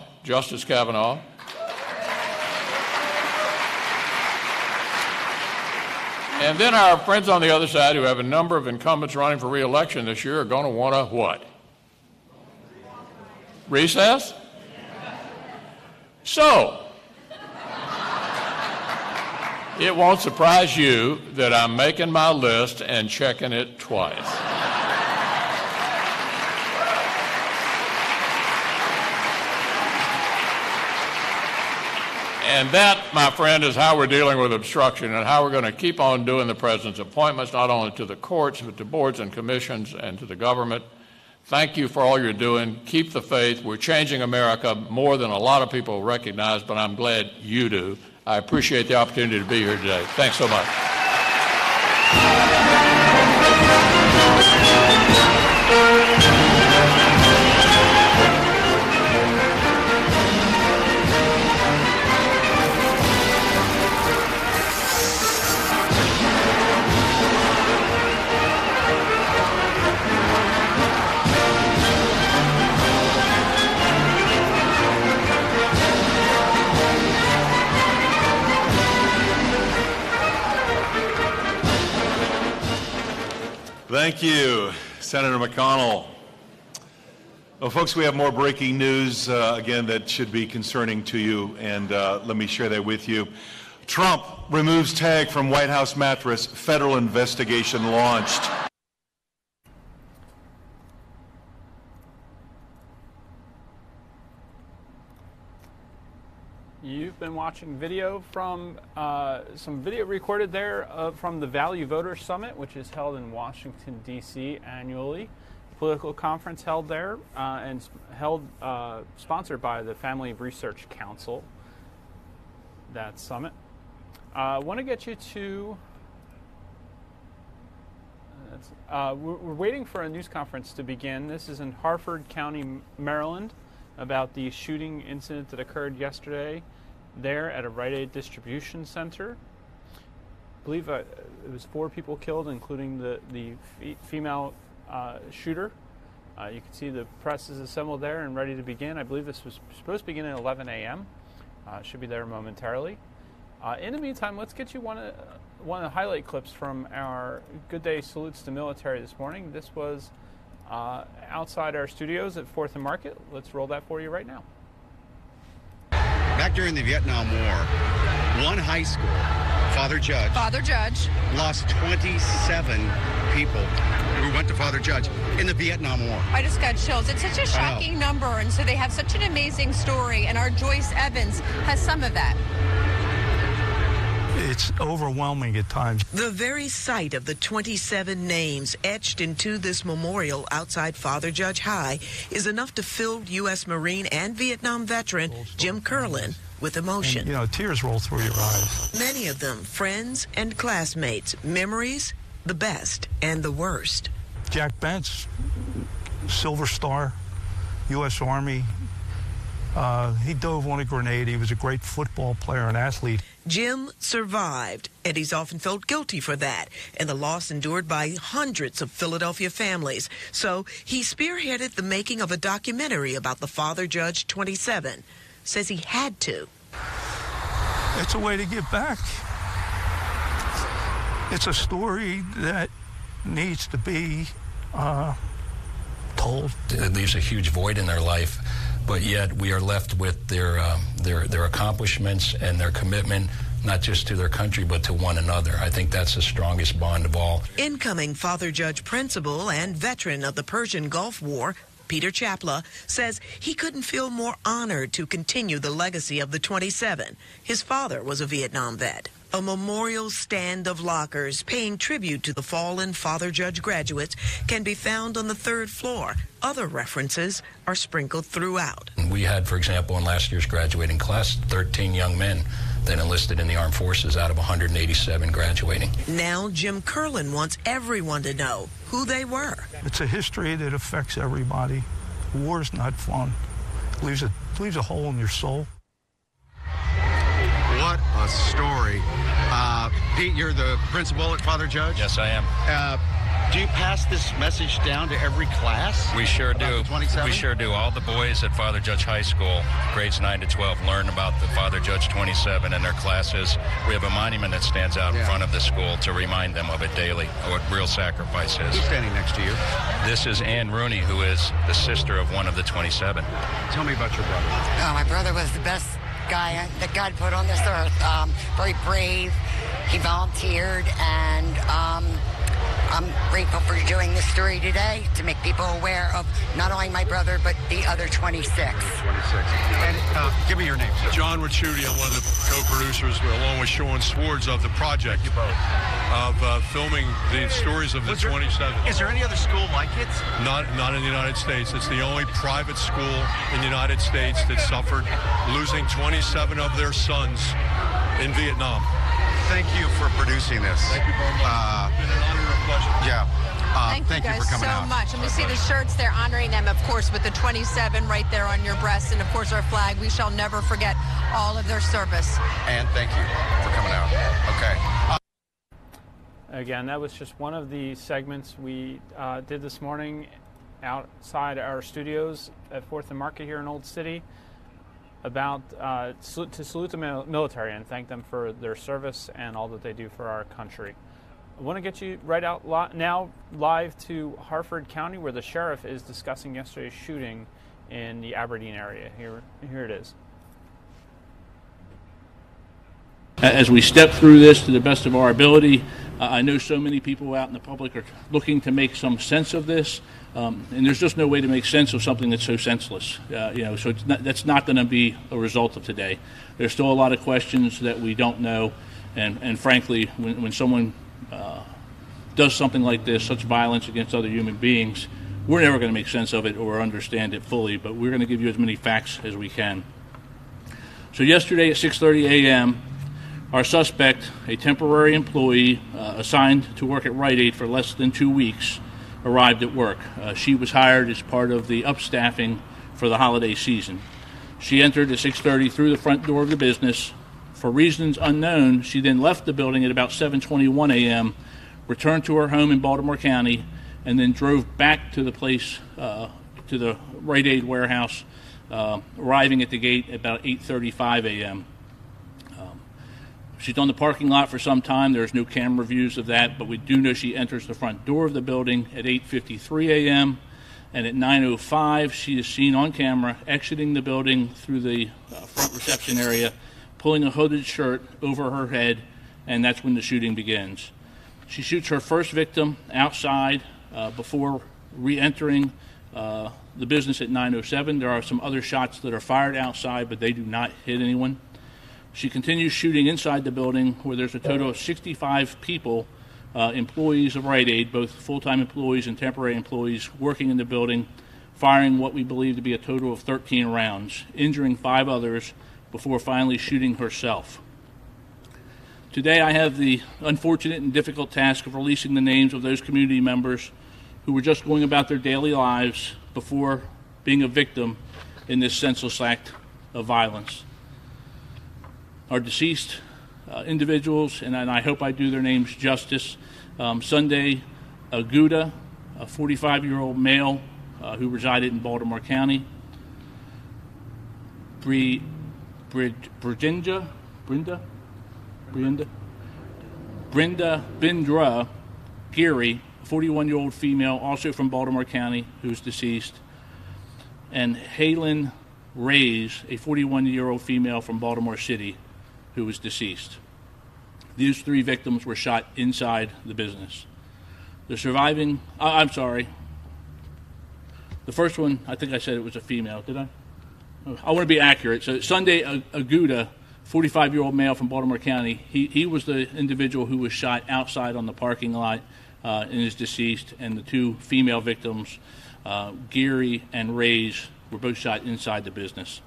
And then our friends on the other side who have a number of incumbents running for re-election this year are going to want to what? Recess? So, it won't surprise you that I'm making my list and checking it twice. And that, my friend, is how we're dealing with obstruction and how we're going to keep on doing the president's appointments, not only to the courts, but to boards and commissions and to the government. Thank you for all you're doing. Keep the faith. We're changing America more than a lot of people recognize, but I'm glad you do. I appreciate the opportunity to be here today. Thanks so much. Thank you, Senator McConnell. Well, folks, we have more breaking news, again, that should be concerning to you, and let me share that with you. Trump removes tag from White House mattress, federal investigation launched. You've been watching video from some video recorded there from the Value Voters Summit, which is held in Washington, D.C. annually. Political conference held there and sponsored by the Family Research Council, that summit. I want to get you to... we're waiting for a news conference to begin. This is in Harford County, Maryland, about the shooting incident that occurred yesterday there at a Rite Aid distribution center. I believe it was 4 people killed, including the female shooter. You can see the press is assembled there and ready to begin. I believe this was supposed to begin at 11 a.m. Should be there momentarily. In the meantime, let's get you one of the highlight clips from our Good Day Salutes to Military this morning. This was outside our studios at 4th and Market. Let's roll that for you right now. Back during the Vietnam War, one high school, Father Judge, lost 27 people who went to Father Judge in the Vietnam War. I just got chills. It's such a shocking number, and so they have such an amazing story, and our Joyce Evans has some of that. It's overwhelming at times. The very sight of the 27 names etched into this memorial outside Father Judge High is enough to fill U.S. Marine and Vietnam veteran Jim Curlin with emotion. And, tears roll through your eyes. Many of them friends and classmates, memories, the best and the worst. Jack Bentz, Silver Star, U.S. Army. He dove on a grenade. He was a great football player and athlete. Jim survived, and he's often felt guilty for that and the loss endured by hundreds of Philadelphia families. So he spearheaded the making of a documentary about the Father Judge 27. Says he had to. It's a way to give back. It's a story that needs to be told. It leaves a huge void in their life, but yet we are left with their accomplishments and their commitment, not just to their country, but to one another. I think that's the strongest bond of all. Incoming Father Judge principal and veteran of the Persian Gulf War, Peter Chapla, says he couldn't feel more honored to continue the legacy of the 27. His father was a Vietnam vet. A memorial stand of lockers paying tribute to the fallen Father Judge graduates can be found on the 3rd floor. Other references are sprinkled throughout. We had, for example, in last year's graduating class, 13 young men that enlisted in the armed forces out of 187 graduating. Now Jim Curlin wants everyone to know who they were. It's a history that affects everybody. War's not fun. It leaves a hole in your soul. What a story. Pete, you're the principal at Father Judge? Yes, I am. Do you pass this message down to every class? We sure do. We sure do. All the boys at Father Judge High School, grades 9 to 12, learn about the Father Judge 27 in their classes. We have a monument that stands out in front of the school to remind them of it daily, what real sacrifice is. Who's standing next to you? This is Ann Rooney, who is the sister of one of the 27. Tell me about your brother. Oh, my brother was the best guy that God put on this earth. Very brave. He volunteered, and I'm grateful for doing this story today to make people aware of not only my brother, but the other 26. 26. And give me your name, sir. John Ricciuti. I'm one of the co-producers, along with Sean Swartz, of the project of filming the stories of the 27. Is there any other school like it? Not in the United States. It's the only private school in the United States that suffered losing 27 of their sons in Vietnam. Thank you for producing this. Thank you very much. It's been an honor and a pleasure. Yeah. Thank you guys for coming so out. much. And we see the shirts there honoring them, of course, with the 27 right there on your breast. And, of course, our flag. We shall never forget all of their service. And thank you for coming out. Okay. Again, that was just one of the segments we did this morning outside our studios at 4th and Market here in Old City about to salute the military and thank them for their service and all that they do for our country. I want to get you right out now live to Harford County, where the sheriff is discussing yesterday's shooting in the Aberdeen area. Here it is. As we step through this to the best of our ability, I know so many people out in the public are looking to make some sense of this, and there's just no way to make sense of something that's so senseless. So that's not going to be a result of today. There's still a lot of questions that we don't know, and frankly, when someone does something like this, such violence against other human beings, we're never going to make sense of it or understand it fully, but we're going to give you as many facts as we can. So yesterday at 6:30 a.m., our suspect, a temporary employee assigned to work at Rite Aid for less than 2 weeks, arrived at work. She was hired as part of the upstaffing for the holiday season. She entered at 6:30 through the front door of the business. For reasons unknown, she then left the building at about 7:21 a.m., returned to her home in Baltimore County, and then drove back to the place, to the Rite Aid warehouse, arriving at the gate at about 8:35 a.m. She's on the parking lot for some time. There's no camera views of that, but we do know she enters the front door of the building at 8:53 a.m., and at 9:05 she is seen on camera exiting the building through the front reception area, pulling a hooded shirt over her head, and that's when the shooting begins. She shoots her first victim outside before re-entering the business at 9:07. There are some other shots that are fired outside, but they do not hit anyone. She continues shooting inside the building, where there's a total of 65 people, employees of Rite Aid, both full-time employees and temporary employees, working in the building, firing what we believe to be a total of 13 rounds, injuring 5 others before finally shooting herself. Today I have the unfortunate and difficult task of releasing the names of those community members who were just going about their daily lives before being a victim in this senseless act of violence. Our deceased individuals, and I hope I do their names justice. Sunday Aguda, a 45-year-old male who resided in Baltimore County. Brenda Bindra Geary, a 41-year-old female, also from Baltimore County, who's deceased. And Halen Reyes, a 41-year-old female from Baltimore City, who was deceased. These 3 victims were shot inside the business. The surviving, the first one, I think I said it was a female, did I? I want to be accurate. So Sunday Aguda, 45-year-old male from Baltimore County, he was the individual who was shot outside on the parking lot and is deceased, and the 2 female victims, Geary and Reyes, were both shot inside the business.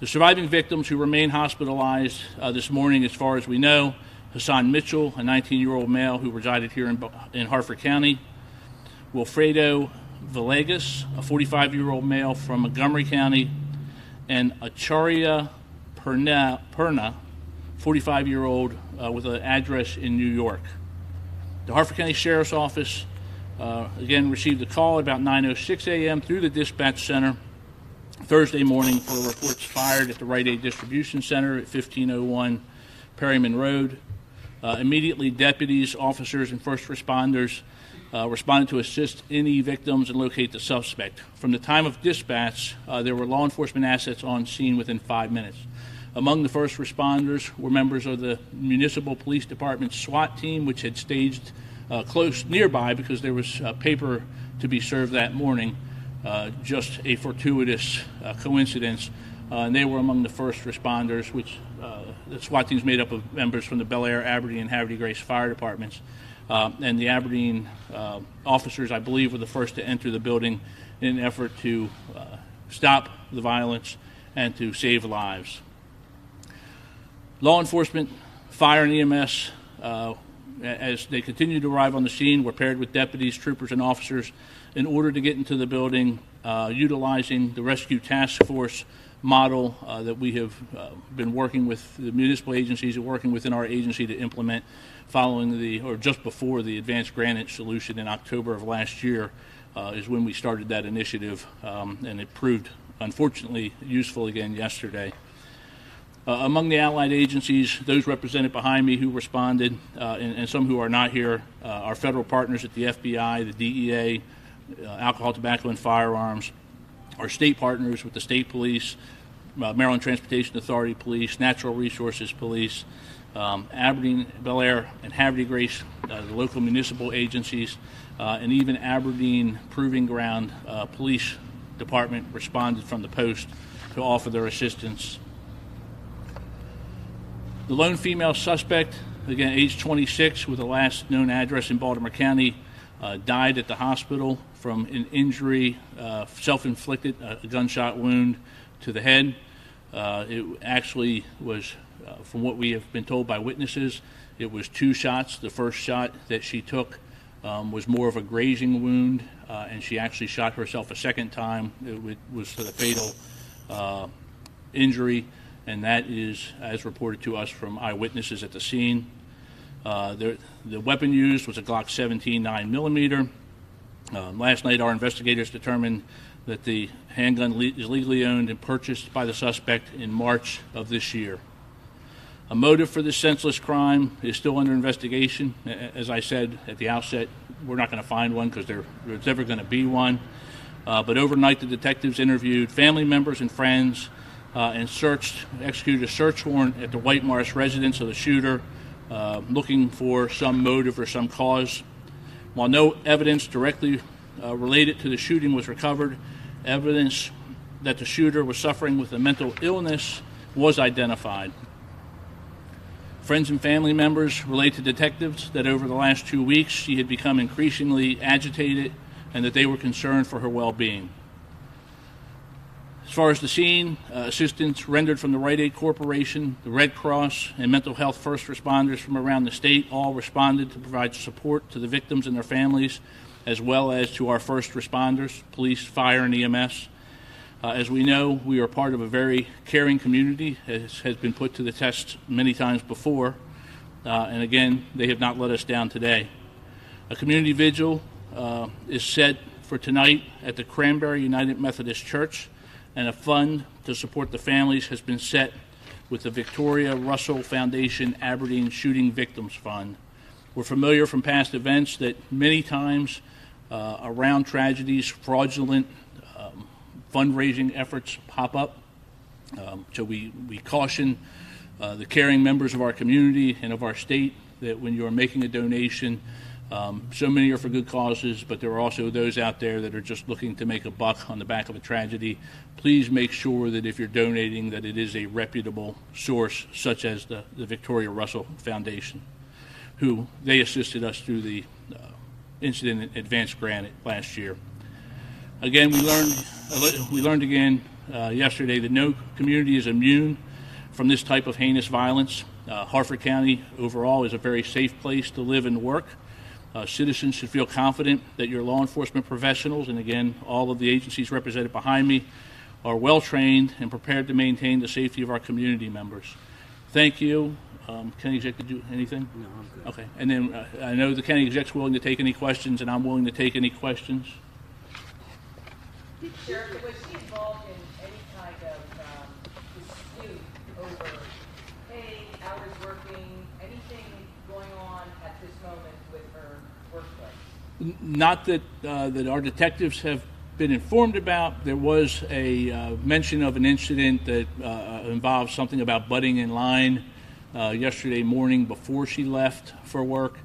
The surviving victims who remain hospitalized this morning, as far as we know, Hassan Mitchell, a 19-year-old male who resided here in Harford County, Wilfredo Villegas, a 45-year-old male from Montgomery County, and Acharya Perna, 45-year-old with an address in New York. The Harford County Sheriff's Office, again, received a call at about 9:06 a.m. through the dispatch center Thursday morning for reports fired at the Rite Aid Distribution Center at 1501 Perryman Road. Immediately, deputies, officers, and first responders responded to assist any victims and locate the suspect. From the time of dispatch, there were law enforcement assets on scene within 5 minutes. Among the first responders were members of the Municipal Police Department's SWAT team, which had staged close nearby because there was paper to be served that morning, just a fortuitous coincidence. And they were among the first responders, which the SWAT team is made up of members from the Bel Air, Aberdeen, and Havre de Grace fire departments. And the Aberdeen officers, I believe, were the first to enter the building in an effort to stop the violence and to save lives. Law enforcement, fire, and EMS, as they continued to arrive on the scene, were paired with deputies, troopers, and officers in order to get into the building, utilizing the Rescue Task Force model that we have been working with the municipal agencies and working within our agency to implement following just before the advanced granite solution in October of last year is when we started that initiative, and it proved, unfortunately, useful again yesterday. Among the allied agencies, those represented behind me who responded, and some who are not here, our federal partners at the FBI, the DEA, Alcohol, Tobacco, and Firearms, our state partners with the state police, Maryland Transportation Authority Police, Natural Resources Police, Aberdeen, Bel Air, and Havre de Grace, the local municipal agencies, and even Aberdeen Proving Ground Police Department responded from the post to offer their assistance. The lone female suspect, again, age 26, with the last known address in Baltimore County, died at the hospital from an injury, self-inflicted, a gunshot wound to the head. It actually was, from what we have been told by witnesses, it was 2 shots. The first shot that she took was more of a grazing wound, and she actually shot herself a second time. It was for the fatal injury, and that is, as reported to us from eyewitnesses at the scene. The weapon used was a Glock 17 9mm. Last night, our investigators determined that the handgun is legally owned and purchased by the suspect in March of this year. A motive for this senseless crime is still under investigation. As I said at the outset, we're not going to find one because there's never going to be one. But overnight, the detectives interviewed family members and friends and executed a search warrant at the White Marsh residence of the shooter, looking for some motive or some cause. While no evidence directly related to the shooting was recovered, evidence that the shooter was suffering with a mental illness was identified. Friends and family members relate to detectives that over the last 2 weeks she had become increasingly agitated and that they were concerned for her well-being. As far as the scene, assistance rendered from the Rite Aid Corporation, the Red Cross, and mental health first responders from around the state all responded to provide support to the victims and their families, as well as to our first responders, police, fire, and EMS. As we know, we are part of a very caring community, as has been put to the test many times before. and again, they have not let us down today. A community vigil is set for tonight at the Cranberry United Methodist Church, and a fund to support the families has been set with the Victoria Russell Foundation Aberdeen Shooting Victims Fund. We're familiar from past events that many times around tragedies, fraudulent fundraising efforts pop up. So we caution the caring members of our community and of our state that when you are making a donation, so many are for good causes, but there are also those out there that are just looking to make a buck on the back of a tragedy. Please make sure that if you're donating that it is a reputable source, such as the Victoria Russell Foundation, who they assisted us through the incident advance grant last year. Again, we learned again yesterday that no community is immune from this type of heinous violence. Harford County overall is a very safe place to live and work. Citizens should feel confident that your law enforcement professionals, and again, all of the agencies represented behind me, are well trained and prepared to maintain the safety of our community members. Thank you. County Exec, did you anything? No, I'm good. Okay. And then I know the County Exec's willing to take any questions, and I'm willing to take any questions. Sheriff, was she involved in any kind of dispute over pay, hours working, anything going on at this moment with her workplace? Not that that our detectives have been informed about. There was a mention of an incident that involved something about butting in line yesterday morning before she left for work.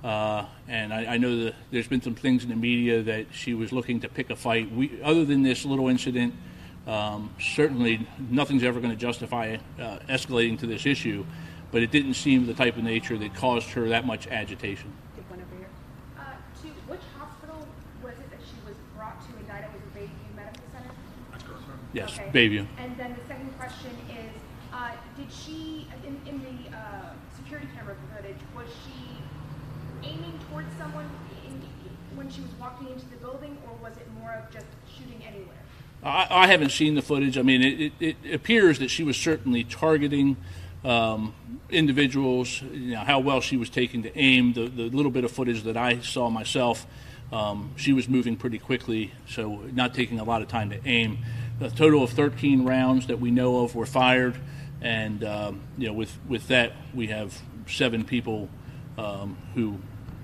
And I know that there's been some things in the media that she was looking to pick a fight. Other than this little incident, certainly nothing's ever going to justify escalating to this issue, but it didn't seem the type of nature that caused her that much agitation. Take one over here. To which hospital was it that she was brought to and died at? Was it Bayview Medical Center? Yes, okay. Bayview. And then the second question is, did she, in the security camera footage, was she aiming towards someone when she was walking into the building, or was it more of just shooting anywhere? I haven't seen the footage. I mean, it appears that she was certainly targeting individuals. You know, how well she was taking to aim. The little bit of footage that I saw myself, she was moving pretty quickly, so not taking a lot of time to aim. A total of 13 rounds that we know of were fired, and you know, with that we have 7 people who.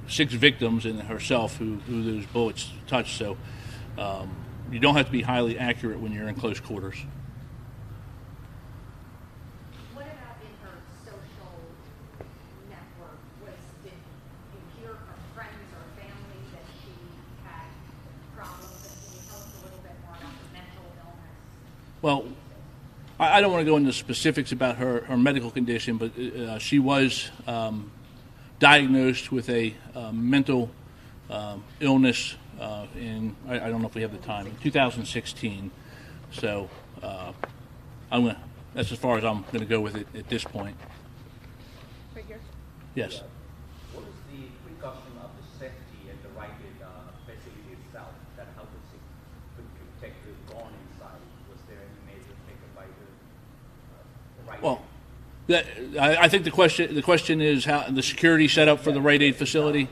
6 victims and herself who those bullets touched. So you don't have to be highly accurate when you're in close quarters. What about in her social network? Did you hear from friends or family that she had problems? And can you tell us a little bit more about the mental illness? Well, I don't want to go into specifics about her medical condition, but she was diagnosed with a mental illness in, I don't know if we have the time, in 2016. So that's as far as I'm going to go with it at this point. Right here? Yes. What is the precaution of the safety at the Rite Aid facility itself that helped us to protect the gone inside? Was there any measure taken by the Rite Aid? Well, I think the question is how the security set up for the Rite Aid facility.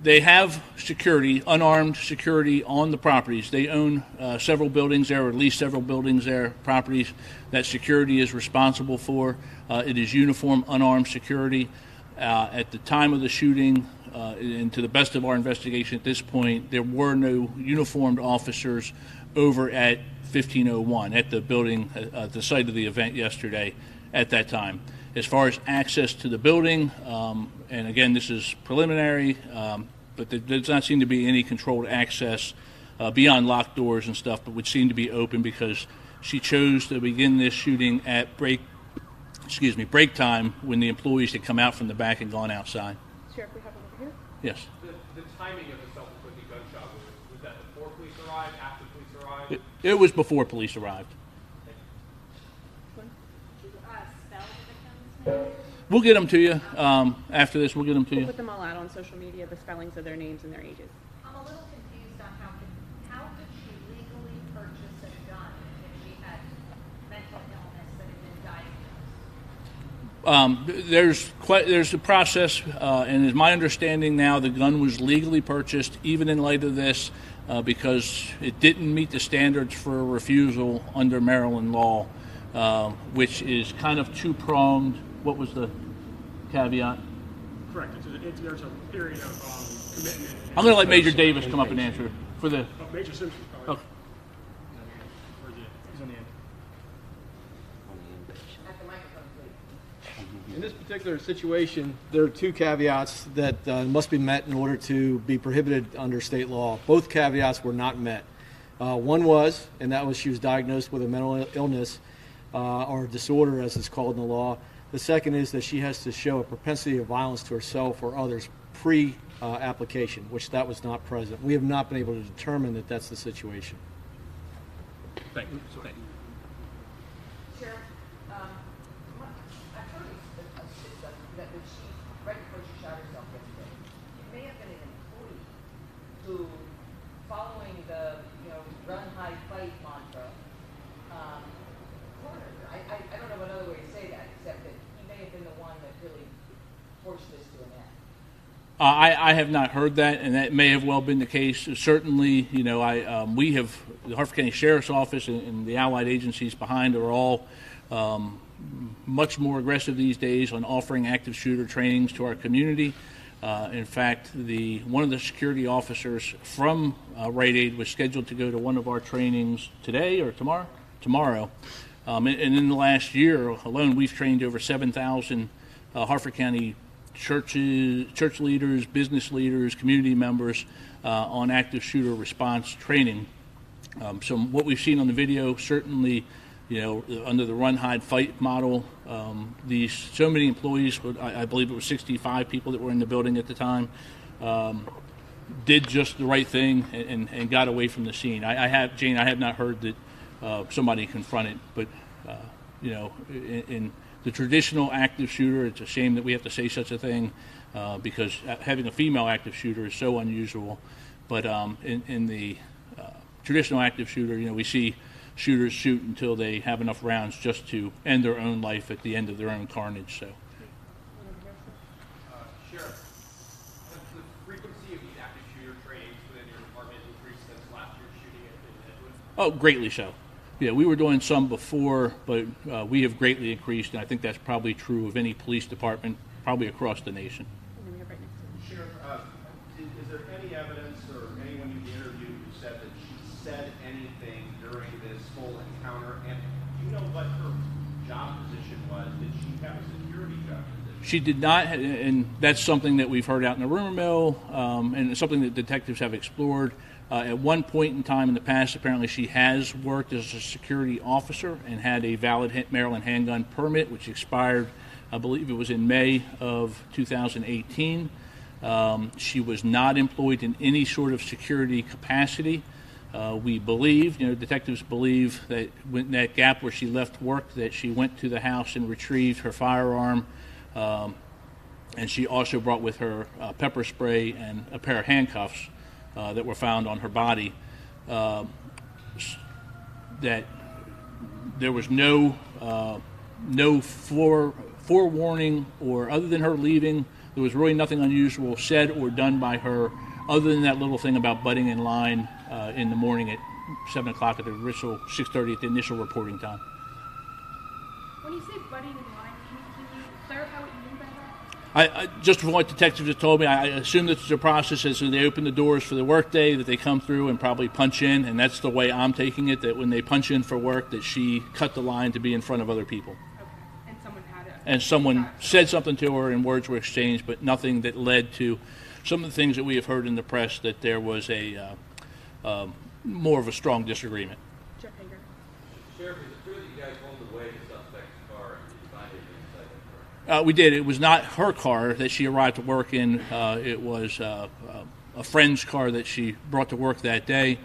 They have security, unarmed security on the properties. They own several buildings there, or at least several buildings there, properties that security is responsible for. It is uniform, unarmed security. At the time of the shooting, and to the best of our investigation at this point, there were no uniformed officers over at 1501 at the building, at the site of the event yesterday at that time. As far as access to the building, and again, this is preliminary, but there does not seem to be any controlled access beyond locked doors and stuff, but would seem to be open because she chose to begin this shooting at break time when the employees had come out from the back and gone outside. Sheriff, we have one over here. Yes. The timing of the self-inflicted gunshot, was that before police arrived, after police arrived? It was before police arrived. We'll get them to you after this. We'll get them to you. We'll put them all out on social media, the spellings of their names and their ages. I'm a little confused on how could she legally purchase a gun if she had mental illness that had been diagnosed? There's a process, and it's my understanding now the gun was legally purchased, even in light of this, because it didn't meet the standards for a refusal under Maryland law, which is kind of two-pronged. What was the caveat? Correct. There's a period of commitment. I'm going to let Major Davis come up and answer for the. Major Simpson. Oh. He's on the end. In this particular situation, there are two caveats that must be met in order to be prohibited under state law. Both caveats were not met. One was, and that was she was diagnosed with a mental illness or disorder, as it's called in the law. The second is that she has to show a propensity of violence to herself or others pre-application, which that was not present. We have not been able to determine that that's the situation. Thank you. Thank you. Sheriff, I've heard that she, right before she shot herself yesterday, it may have been an employee who, following the run, hide, fight mantra, cornered her. I don't know another way to say that, except that he may have been the one that really forced this to an end. I have not heard that, and that may have well been the case. Certainly, we have the Harford County Sheriff's Office and the allied agencies behind are all much more aggressive these days on offering active shooter trainings to our community. In fact, one of the security officers from Rite Aid was scheduled to go to one of our trainings today or tomorrow. And in the last year alone, we've trained over 7,000 Harford County church leaders, business leaders, community members on active shooter response training. So what we've seen on the video, certainly, under the run, hide, fight model, so many employees, I believe it was 65 people that were in the building at the time, did just the right thing and got away from the scene. I have not heard that somebody confronted, but in the traditional active shooter, it's a shame that we have to say such a thing because having a female active shooter is so unusual. But in the traditional active shooter, we see shooters shoot until they have enough rounds just to end their own life at the end of their own carnage. So, Sheriff, has the frequency of these active shooter trainings within your department increased since last year's shooting in Edwin? Oh, greatly so. Yeah, we were doing some before, but we have greatly increased, and I think that's probably true of any police department, probably across the nation. Sheriff, is there any evidence or anyone you interviewed who said that she said anything during this whole encounter? And do you know what her job position was? Did she have a security job position? She did not, and that's something that we've heard out in the rumor mill, and something that detectives have explored. At one point in time in the past, apparently she has worked as a security officer and had a valid Maryland handgun permit, which expired, I believe it was in May of 2018. She was not employed in any sort of security capacity. We believe, detectives believe that in that gap where she left work, that she went to the house and retrieved her firearm, and she also brought with her pepper spray and a pair of handcuffs that were found on her body. That there was no forewarning, or other than her leaving, there was really nothing unusual said or done by her, other than that little thing about butting in line in the morning at 7 o'clock at the initial 6:30 at the initial reporting time. When you say butting in line, can you clarify what you mean by that? I just from what detectives have told me, I assume that the process is when they open the doors for the workday, that they come through and probably punch in, and that's the way I'm taking it, that when they punch in for work, that she cut the line to be in front of other people. Okay. And someone said something to her and words were exchanged, but nothing that led to some of the things that we have heard in the press, that there was a more of a strong disagreement. Jeff Hager. Sheriff, is it true that you guys pulled away the suspect's car and you find it inside that car? We did. It was not her car that she arrived to work in. It was a friend's car that she brought to work that day.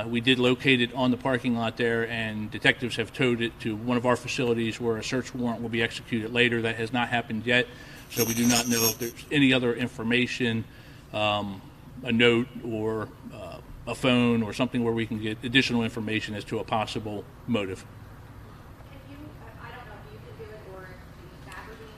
We did locate it on the parking lot there, and detectives have towed it to one of our facilities where a search warrant will be executed later. That has not happened yet, so we do not know if there's any other information, a note or a phone or something where we can get additional information as to a possible motive. I don't know if you can do it or if the fabricated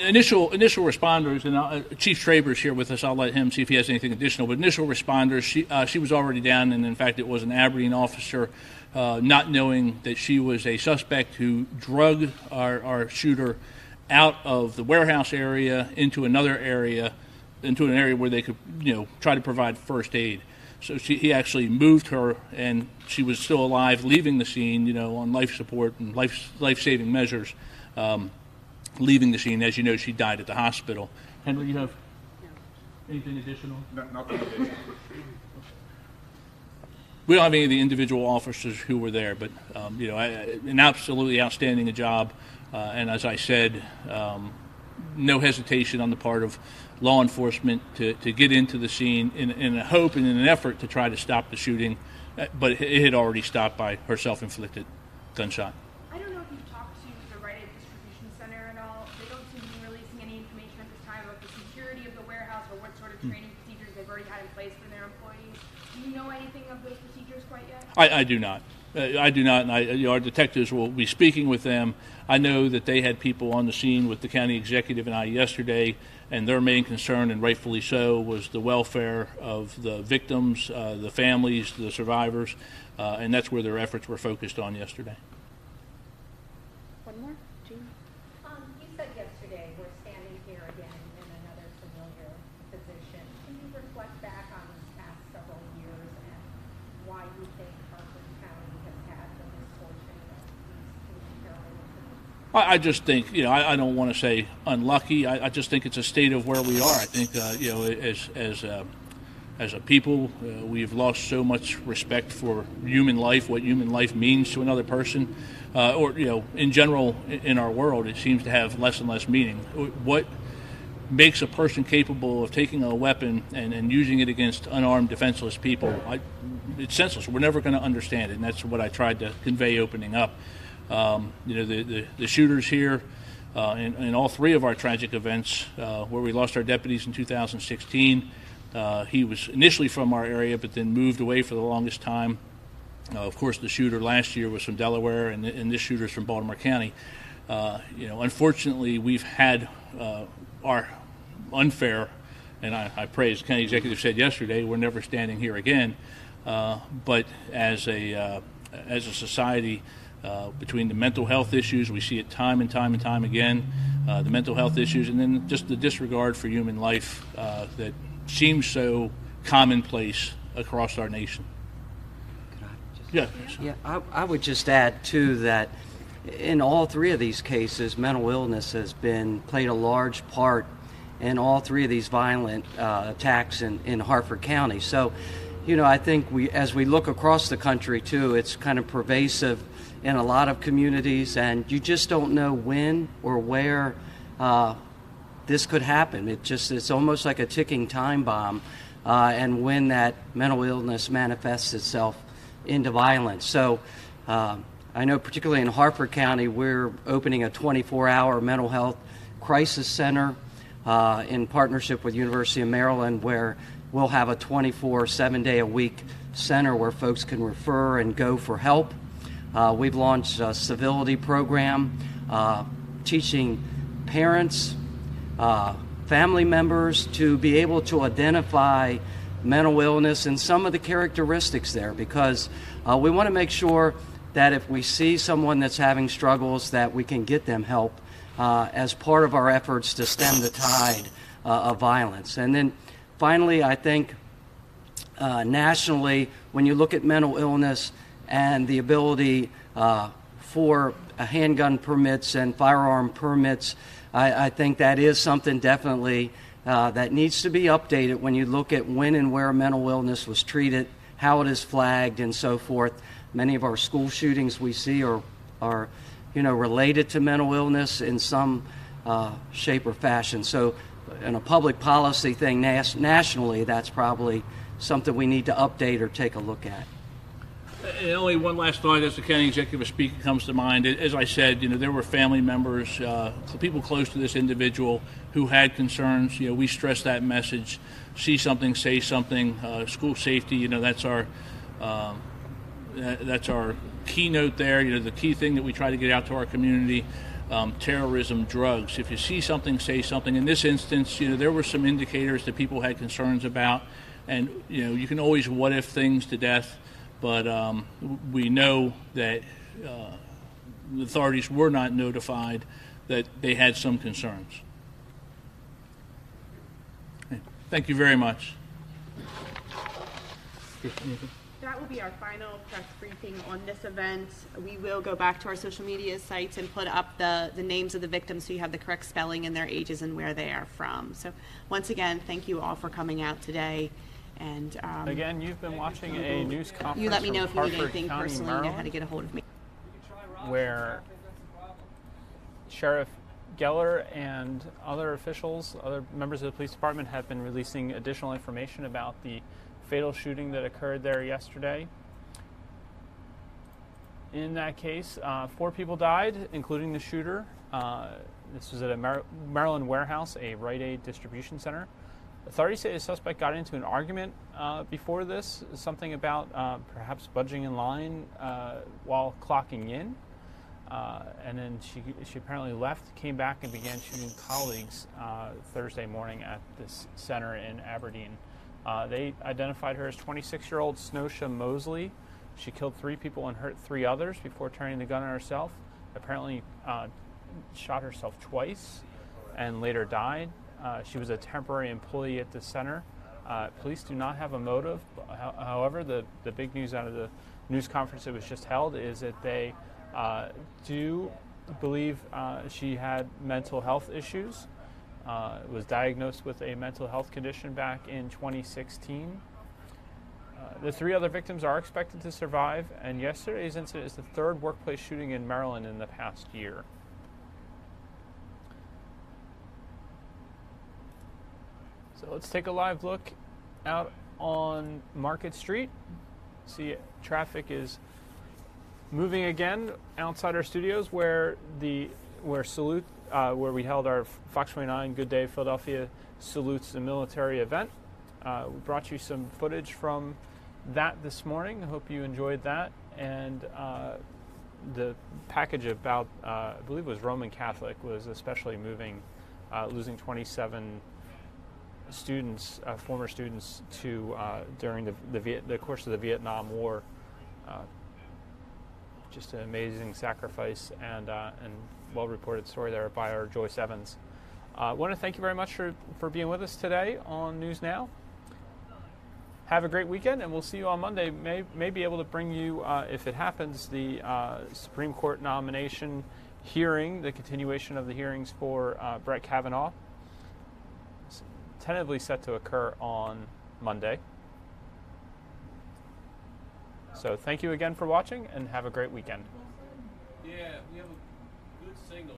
Initial responders, and Chief Traber's here with us. I'll let him see if he has anything additional. But initial responders, she was already down, and in fact, it was an Aberdeen officer, not knowing that she was a suspect who drugged our shooter out of the warehouse area into another area, into an area where they could, try to provide first aid. So he actually moved her, and she was still alive, leaving the scene, on life support and life-saving measures. Leaving the scene, as you know, she died at the hospital. Henry, you have anything additional? Nothing additional. We don't have any of the individual officers who were there, but an absolutely outstanding job. And as I said, no hesitation on the part of law enforcement to get into the scene in a hope and in an effort to try to stop the shooting, but it had already stopped by her self-inflicted gunshot. I don't know if you've talked to the Rite Aid Distribution Center at all. They don't seem to be releasing any information at this time about the security of the warehouse or what sort of training procedures they've already had in place for their employees. Do you know anything of those procedures quite yet? I do not. I do not, and our detectives will be speaking with them. I know that they had people on the scene with the county executive and I yesterday, and their main concern, and rightfully so, was the welfare of the victims, the families, the survivors, and that's where their efforts were focused on yesterday. One more, Jean. You said yesterday we're standing here again in another familiar position. Can you reflect back on these past several years and why you think Harford County has had the misfortune of these terrible incidents? I just think, I don't want to say unlucky. I just think it's a state of where we are. I think, as a people, we've lost so much respect for human life, what human life means to another person, in general in our world, it seems to have less and less meaning. What makes a person capable of taking a weapon and using it against unarmed, defenseless people, it's senseless. We're never going to understand it, and that's what I tried to convey opening up. The shooters here in all three of our tragic events where we lost our deputies in 2016, he was initially from our area but then moved away for the longest time. Of course, the shooter last year was from Delaware, and this shooter's from Baltimore County. Unfortunately, we've had our unfair, and I pray, as the county executive said yesterday, we're never standing here again. But as a society, between the mental health issues, we see it time and time and time again, the mental health issues, and then just the disregard for human life that seems so commonplace across our nation. Yeah, I would just add, too, that in all three of these cases, mental illness has played a large part in all three of these violent attacks in Harford County. So, I think as we look across the country, too, it's kind of pervasive in a lot of communities, and you just don't know when or where this could happen. It's almost like a ticking time bomb, and when that mental illness manifests itself into violence. So I know particularly in Harford County, we're opening a 24-hour mental health crisis center in partnership with University of Maryland, where we'll have a 7-day-a-week center where folks can refer and go for help. We've launched a civility program teaching parents, family members to be able to identify mental illness and some of the characteristics there, because we want to make sure that if we see someone that's having struggles, that we can get them help as part of our efforts to stem the tide of violence. And then finally, I think nationally, when you look at mental illness and the ability for handgun permits and firearm permits, I think that is something definitely that needs to be updated when you look at when and where mental illness was treated, how it is flagged, and so forth. Many of our school shootings we see are related to mental illness in some shape or fashion. So in a public policy thing nationally, that's probably something we need to update or take a look at. And only one last thought as the county executive speaking comes to mind. As I said, there were family members, people close to this individual who had concerns. We stress that message: see something, say something. School safety, that's our keynote there. The key thing that we try to get out to our community. terrorism, drugs. If you see something, say something. In this instance, there were some indicators that people had concerns about, and you can always what if things to death, but we know that the authorities were not notified that they had some concerns. Okay. Thank you very much. That will be our final press briefing on this event. We will go back to our social media sites and put up the names of the victims so you have the correct spelling and their ages and where they are from. So once again, thank you all for coming out today. And again, you've been watching a news conference. You let me know if you need Harford anything County, personally, you know how to get a hold of me. Where Sheriff Geller and other officials, other members of the police department have been releasing additional information about the fatal shooting that occurred there yesterday. In that case, 4 people died, including the shooter. This was at a Maryland warehouse, a Rite Aid distribution center. Authorities say the suspect got into an argument before this, something about perhaps budging in line while clocking in. And then she apparently left, came back, and began shooting colleagues Thursday morning at this center in Aberdeen. They identified her as 26-year-old Snosha Mosley. She killed 3 people and hurt 3 others before turning the gun on herself. Apparently shot herself twice and later died. She was a temporary employee at the center. Police do not have a motive. However, the big news out of the news conference that was just held is that they do believe she had mental health issues. Was diagnosed with a mental health condition back in 2016. The 3 other victims are expected to survive, and yesterday's incident is the 3rd workplace shooting in Maryland in the past year. So let's take a live look out on Market Street. See, traffic is moving again outside our studios where we held our Fox 29 Good Day Philadelphia Salutes the Military event. We brought you some footage from that this morning. I hope you enjoyed that. And the package about, I believe it was Roman Catholic, was especially moving, losing 27 students, former students, to during the course of the Vietnam War. Just an amazing sacrifice and well-reported story there by our Joyce Evans. I want to thank you very much for being with us today on News Now. Have a great weekend, and we'll see you on Monday. May be able to bring you, if it happens, the Supreme Court nomination hearing, the continuation of the hearings for Brett Kavanaugh. It's tentatively set to occur on Monday. So thank you again for watching, and have a great weekend. Yeah, we have a good signal.